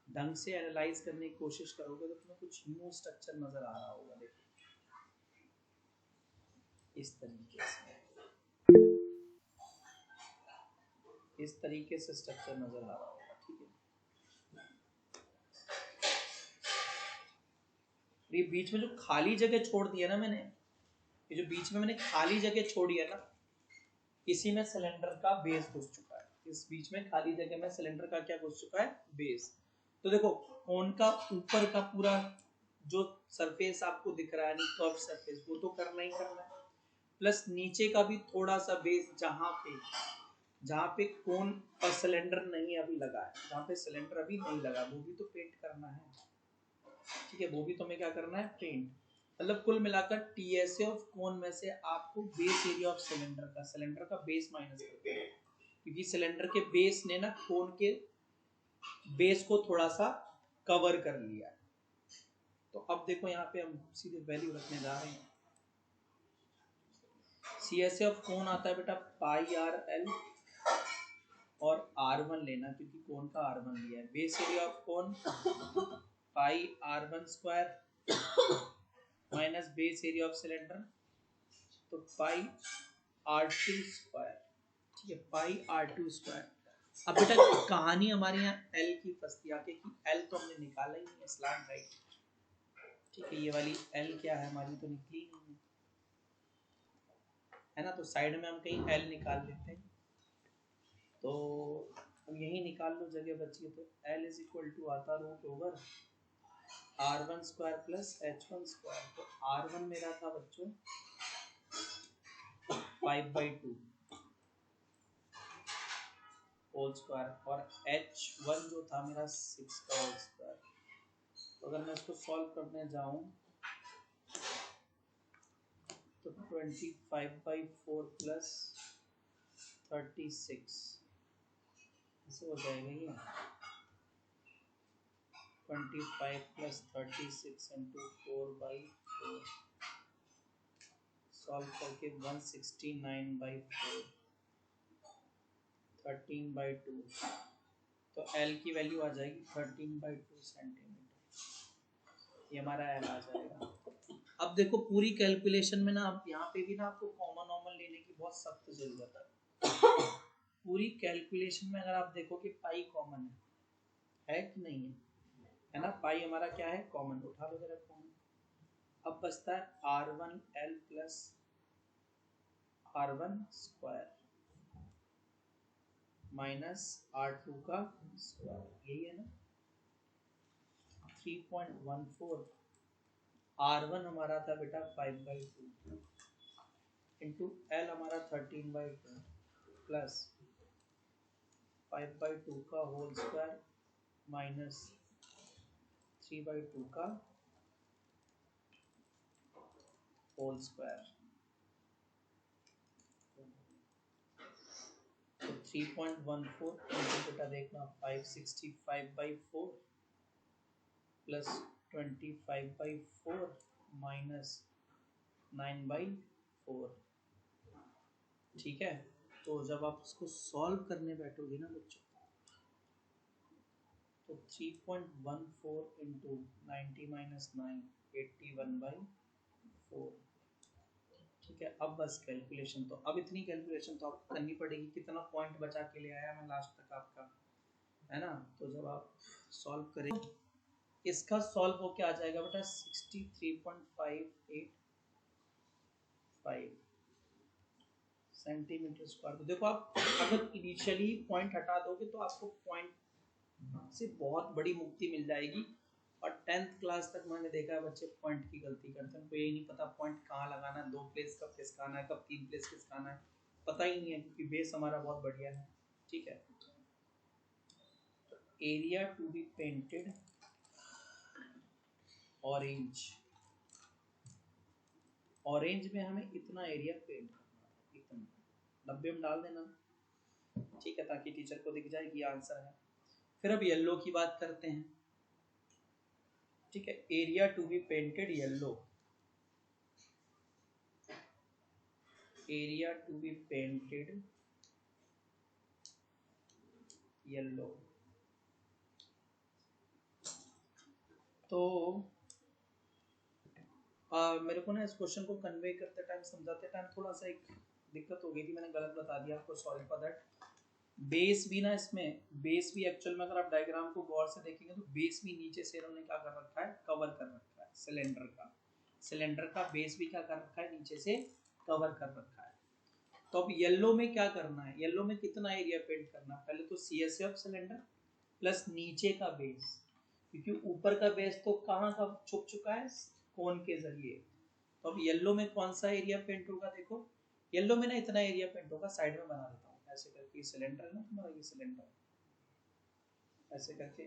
ढंग से एनालाइज करने की कोशिश करोगे तो तुम्हें कुछ न्यू स्ट्रक्चर नजर आ रहा होगा। देखो इस तरीके से, इस तरीके से स्ट्रक्चर नजर आ रहा होगा। ठीक है, ये बीच में जो खाली जगह छोड़ दी है ना मैंने, ये जो बीच में मैंने खाली जगह छोड़ी है ना, इसी में सिलेंडर का बेस घुस चुका है। इस बीच में खाली जगह में सिलेंडर का क्या घुस चुका है, बेस। तो देखो कोन का ऊपर का पूरा जो सरफेस आपको दिख रहा है, कर्व सरफेस, वो तो करना ही करना है, प्लस नीचे का भी थोड़ा सा बेस, जहाँ पे कोन और सिलेंडर नहीं अभी लगा है, जहाँ पे सिलेंडर अभी नहीं लगा, वो भी तो पेंट करना है। ठीक है, वो भी तुम्हें क्या करना है, पेंट। मतलब कुल मिलाकर TSA ऑफ कोन में से आपको बेस एरिया ऑफ सिलेंडर का बेस माइनस करना है, क्योंकि सिलेंडर के बेस ने ना कोन के बेस को थोड़ा सा कवर कर लिया है। तो अब देखो यहाँ पे हम सीधे वैल्यू रखने जा रहे हैं। CSA ऑफ कोन आता है बेटा πRL, और R1 लेना क्योंकि कोन का R1 लिया है। Base area of cone πR1 square minus base area of cylinder, तो πR2 स्क्वायर। ठीक है, πR2 स्क्वायर। अब बेटा कहानी हमारे यहाँ L की फंसती आके कि L तो हमने निकाला ही नहीं, स्लैंट राइट। ठीक है, ये वाली L क्या है हमारी, तो निकली नहीं है ना, तो साइड में हम कहीं L निकाल लेते हैं। तो अब यही निकाल लो, जगह बची है, तो L इज इक्वल टू आता root over R1 square plus H1 square. तो R1 मेरा था बच्चों 5/2 होल स्क्वायर, और H1 जो था मेरा 6 का होल स्क्वायर। तो अगर मैं इसको सॉल्व करने जाऊं तो 25/4 प्लस 36 ऐसे हो जाएगा ये, 25 प्लस 36 इंटू 4/4, सॉल्व करके 169/4, 13/2, तो एल की वैल्यू आ जाएगी 13/2 सेंटीमीटर, ये हमारा एल आ जाएगा। अब देखो पूरी कैलकुलेशन में ना, आप यहाँ पे भी ना आपको कॉमन नॉर्मल लेने की बहुत सख्त जरूरत है। पूरी कैलकुलेशन में अगर आप देखो कि पाई कॉमन है कि नहीं है ना, पाई हमारा क्या है, कॉमन, उठा लो जरा कॉमन। अब बचता है R1L plus R1 square minus R2 का स्क्वायर, यही है ना। 3.14 R1 हमारा था बेटा 5/2 इंटू L हमारा 13/2 प्लस 5/2 का होल स्क्वायर माइनस 3/2 का होल स्क्वायर। तो 3.14 इंटू बेटा देखना 565/4 प्लस 25/4 माइनस 9/4। ठीक है, तो जब आप इसको सॉल्व करने बैठोगे ना बच्चों, तो 3.14 इंटू 90 माइनस 9 81/4। ठीक है, अब बस कैलकुलेशन, तो अब इतनी कैलकुलेशन तो आपको करनी पड़ेगी। कितना पॉइंट बचा के ले आया मैं लास्ट तक आपका, है ना। तो जब आप सॉल्व करें, इसका सॉल्व हो क्या आ जाएगा बेटा 63.585 सेंटीमीटर स्क्वायर। तो देखो आप अगर इनिशियली पॉइंट हटा दोगे तो आपको पॉइंट से बहुत बड़ी मुक्ति मिल जाएगी। और 10th क्लास तक मैंने देखा है बच्चे पॉइंट की गलती करते हैं, उनको यही नहीं पता पॉइंट कहाँ लगाना है, 2 प्लेस कब खिसकाना है, कब 3 प्लेस खिसकाना है, पता ही नहीं है, क्योंकि बेस हमारा बहुत बढ़िया है। ठीक है, area to be painted orange, orange में हमें इतना एरिया पेंट करना है, इतना 90 में डाल देना। ठीक है, ताकि टीचर को दिख जाए कि आंसर है। फिर अब येलो की बात करते हैं। ठीक है, area to be painted yellow, area to be painted yellow. तो मेरे को ना इस क्वेश्चन को कन्वे करते टाइम, समझाते टाइम थोड़ा सा एक दिक्कत हो गई थी, मैंने गलत बता दिया आपको, सॉरी फॉर दैट। बेस भी ना, इसमें बेस भी एक्चुअल में अगर आप डायग्राम को गौर से देखेंगे तो बेस भी नीचे से इन्होंने क्या कर रखा है, कवर कर रखा है सिलेंडर का। सिलेंडर का बेस भी क्या कर रखा है, नीचे से कवर कर रखा है। तो अब येलो में क्या करना है, येलो में कितना एरिया पेंट करना है, पहले तो CSA ऑफ सिलेंडर प्लस नीचे का बेस, क्योंकि ऊपर का बेस तो कहाँ का छुप चुका है, कोन के जरिए। तो अब येलो में कौन सा एरिया पेंट होगा, देखो येलो में ना इतना एरिया पेंट होगा, साइड में बना देता हूँ ऐसे करके, सिलेंडर है ना तुम्हारा, ये सिलेंडर ऐसे करके।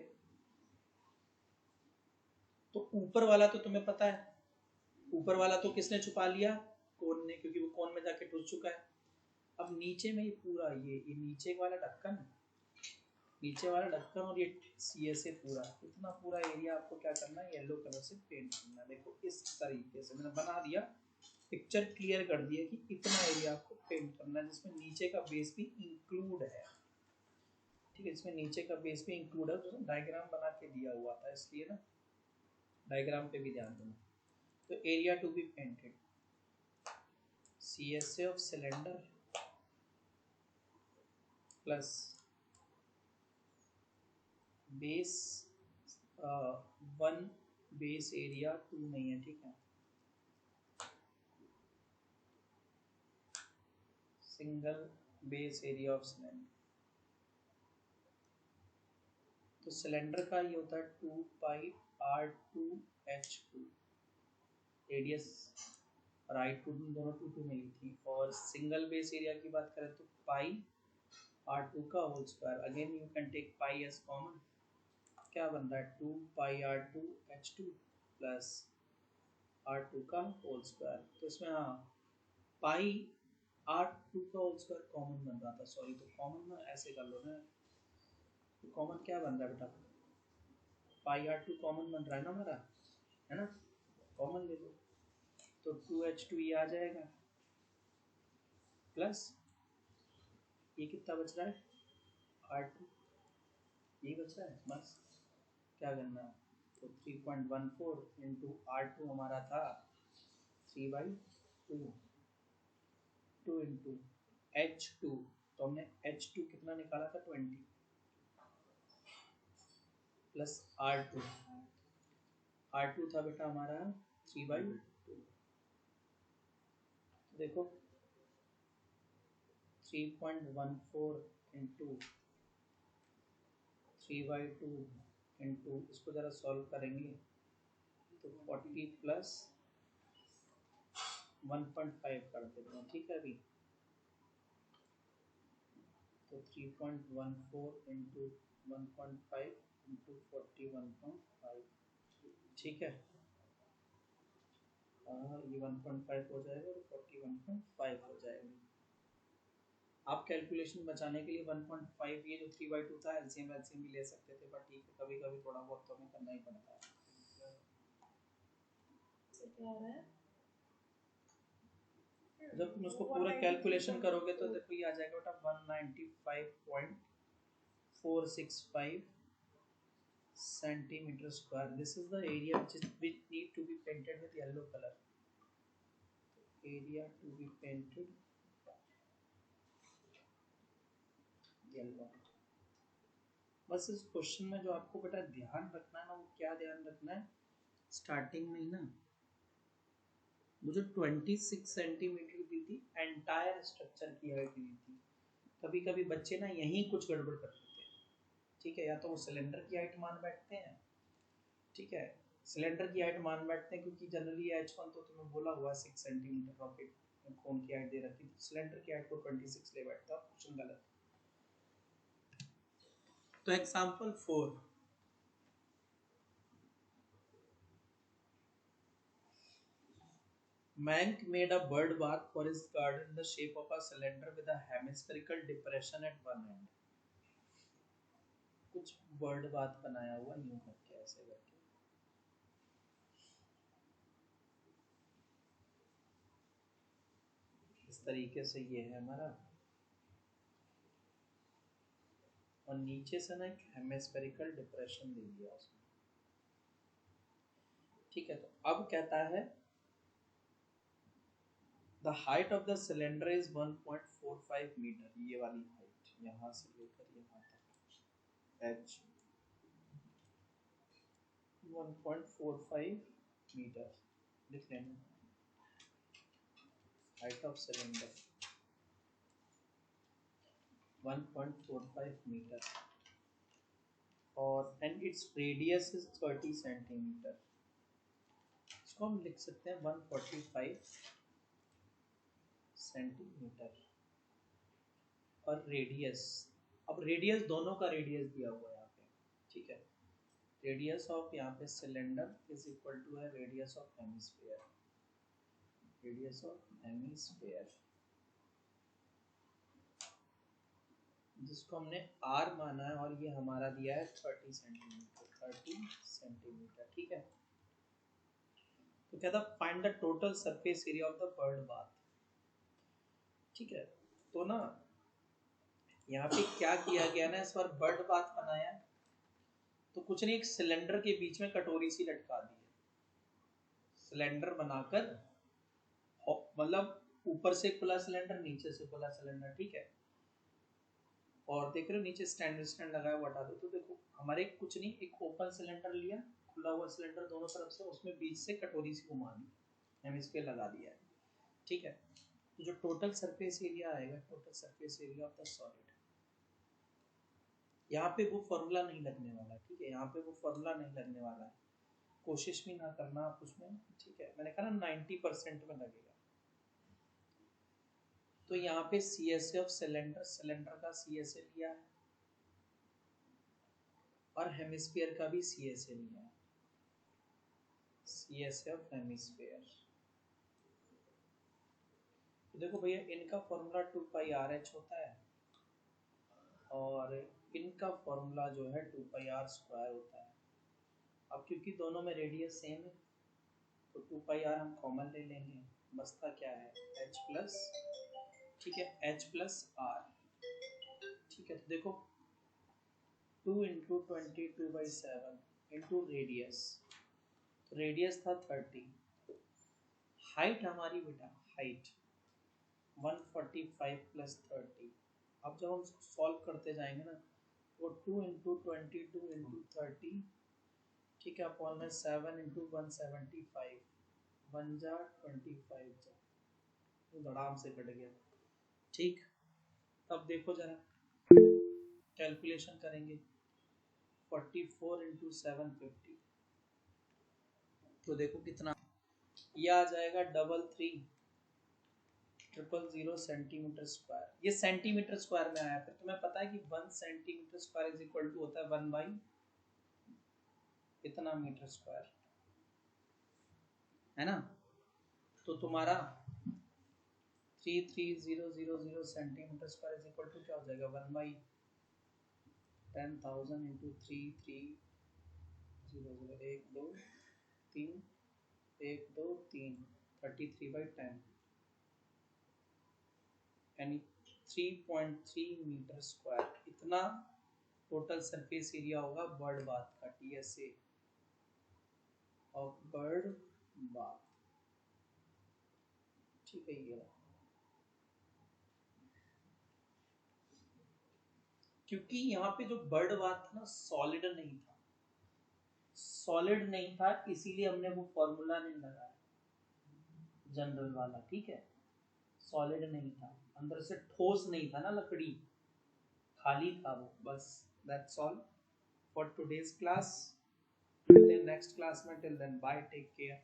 तो ऊपर वाला तो तुम्हें पता है, ऊपर वाला तो किसने छुपा लिया, कोन ने, क्योंकि वो कोन में जाके घुस चुका है। अब नीचे में ये पूरा ये नीचे वाला ढक्कन, नीचे वाला ढक्कन और ये CSA पूरा, इतना पूरा एरिया आपको क्या करना है, येलो कलर से पेंट करना है। देखो इस तरीके से मैंने बना दिया, पिक्चर क्लियर कर दिया कि इतना एरिया आपको पेंट करना है, जिसमें नीचे का बेस भी इंक्लूड है। ठीक है, इसमें नीचे का बेस भी इंक्लूड है, तो डायग्राम बना के दिया हुआ था, इसलिए ना डायग्राम पे भी ध्यान देना। तो area to be painted, CSA of cylinder plus base 1 base area 2 नहीं है, ठीक है, single base area of cylinder. तो सिलेंडर का ये होता है 2πr2h2, रेडियस राइट टू दोनों 2 मिली थी। और सिंगल बेस एरिया की बात करें तो πr2 का whole square, again you can take pi as common, क्या बन रहा है 2πr2h2 प्लस r2 का होल स्क्वायर। तो इसमें हाँ पाई r2 का होल स्क्वायर कॉमन बन रहा था, सॉरी, तो कॉमन ना ऐसे कर लो ना, तो कॉमन क्या बन रहा है बेटा, πr2 कॉमन बन रहा है ना हमारा, है ना, कॉमन ले लो, तो 2h2 ये आ जाएगा, प्लस ये कितना बच रहा है r2, यही बच रहा है बस। क्या करना है, तो 3.14 इंटू R2 हमारा था 3/2, 2 इंटू H2, तो हमने H2 कितना निकाला था 20 प्लस R2 था बेटा हमारा 3/2। देखो 3.14 इंटू 3/2 इंटू, इसको ज़रा सॉल्व करेंगे तो 40 प्लस 1.5 कर देते हैं, ठीक है अभी। तो 3.14 इंटू 1.5 इंटू 41.5, ठीक है। ये 1.5 हो जाएगा और 41.5 हो जाएगा। आप कैलकुलेशन बचाने के लिए 1.5, ये जो 3/2 था एलसीएम एलसीएम भी ले सकते थे, बट ठीक है कभी कभी थोड़ा बहुत तो हमें करना ही पड़ता है। क्या रहा है? जब तुम उसको पूरा कैलकुलेशन करोगे तो देखो ये आ जाएगा बेटा 195.465 centimeter square. This is the area which need to be painted with yellow color. Area to be painted yellow. बस इस क्वेश्चन में जो आपको बेटा ध्यान रखना है ना, वो क्या ध्यान रखना है, स्टार्टिंग में ही ना मुझे 26 सेंटीमीटर दी थी, एंटायर स्ट्रक्चर की हाइट दी थी। कभी कभी बच्चे ना यहीं कुछ गड़बड़ कर देते हैं, ठीक है। या तो वो सिलेंडर की हाइट मान बैठते हैं, ठीक है, सिलेंडर की हाइट मान बैठते हैं क्योंकि जनरली H1 तो तुम्हें बोला हुआ 6 सेंटीमीटर रॉकेट कोन की हाइट दे रखी थी, सिलेंडर की हाइट को 26 ले बैठता है, क्वेश्चन गलत। तो example 4, Mank made a bird bath for his garden in the shape of a cylinder with a hemispherical depression at one end. कुछ बर्ड बात बनाया हुआ यूं करके, ऐसे करके, इस तरीके से ये है हमारा, और नीचे से ना एक हेमिस्फेरिकल डिप्रेशन दे दिया उसमें, ठीक है। तो अब कहता है the height of the cylinder is 1.45 metre, ये वाली हाइट यहाँ से लेकर यहाँ तक h 1.45 मीटर लिख लेना, हाइट ऑफ सिलेंडर 1.45 मीटर, और and its radius is 30 centimetre. इसको हम लिख सकते हैं 145 सेंटीमीटर, और रेडियस, अब रेडियस दोनों का रेडियस दिया हुआ है यहाँ पे, ठीक है। रेडियस ऑफ यहाँ पे सिलेंडर इज इक्वल टू है radius of hemisphere, radius of hemisphere जिसको हमने r माना है, और ये हमारा दिया है 30 सेंटीमीटर, 30 सेंटीमीटर, ठीक है। तो क्या था, find the total surface area of the bird bath, ठीक है। तो ना यहाँ पे क्या किया गया ना, इस बार बर्ड बाथ बनाया तो कुछ नहीं, एक सिलेंडर के बीच में कटोरी सी लटका दी है, सिलेंडर बनाकर, मतलब ऊपर से खुला सिलेंडर, नीचे से खुला सिलेंडर, ठीक है। और देख रहे हो नीचे स्टैंड स्टैंड लगाया हुआ, हटा दो तो देखो हमारे कुछ नहीं, एक ओपन सिलेंडर लिया, खुला हुआ सिलेंडर दोनों तरफ से, उसमें बीच से कटोरी सी घुमा दी, हेमिस्फीयर लगा दिया है, ठीक है। तो जो टोटल सरफेस एरिया आएगा, total surface area of the solid, यहाँ पे वो फॉर्मूला नहीं लगने वाला, ठीक है, यहाँ पे वो फॉर्मूला नहीं लगने वाला है, कोशिश भी ना करना आप उसमें, ठीक है। मैंने कहा ना 90% में लगेगा। तो यहाँ पे CSA ऑफ सिलेंडर, सिलेंडर का CSA लिया है, और हेमिस्फीयर का भी CSA लिया है, CSA ऑफ हेमिस्फीयर। तो देखो भैया इनका फॉर्मूला 2πRh होता है, और इनका फॉर्मूला जो है 2πr² होता है। अब क्योंकि दोनों में रेडियस सेम है तो 2πr हम कॉमन ले लेंगे, बचता क्या है h प्लस, ठीक है, h प्लस r, ठीक है। तो देखो 2 इंटू 22/7 इंटू रेडियस, रेडियस था 30, हाइट हमारी बेटा हाइट 145 प्लस 30। अब जब हम सॉल्व करते जाएंगे ना तो 2 इंटू 22 इंटू 30, ठीक है, अपॉन में 7 इंटू 175, 1 जा 25 जा, तो धड़ाम से कट गया। ठीक, अब देखो जरा कैलकुलेशन करेंगे, 44 इंटू 750, तो देखो कितना, यह आ जाएगा 33,000 सेंटीमीटर स्क्वायर। ये सेंटीमीटर स्क्वायर में आया, फिर तुम्हें पता है कि 1 centimetre square is equal to होता है 1 बाई इतना मीटर स्क्वायर, है ना। तो तुम्हारा 33,000 centimetre square is equal to क्या हो जाएगा, 1 बाई 10,000 इंटू 33,000, 1 2 3, 1 2 3, 33/10, यानी 3.3 मीटर स्क्वायर, इतना टोटल सरफेस एरिया होगा बर्ड बाथ का, TSA ऑफ बर्ड बाथ। ठीक है, ये क्योंकि यहाँ पे जो बर्ड बाथ था ना सॉलिड नहीं था, सॉलिड नहीं था, इसीलिए हमने वो फॉर्मूला नहीं लगाया जनरल वाला, ठीक है। सॉलिड नहीं था, अंदर से ठोस नहीं था ना, लकड़ी खाली था वो, बस। That's all for today's class, मिलते हैं नेक्स्ट क्लास में। Till then bye, take care.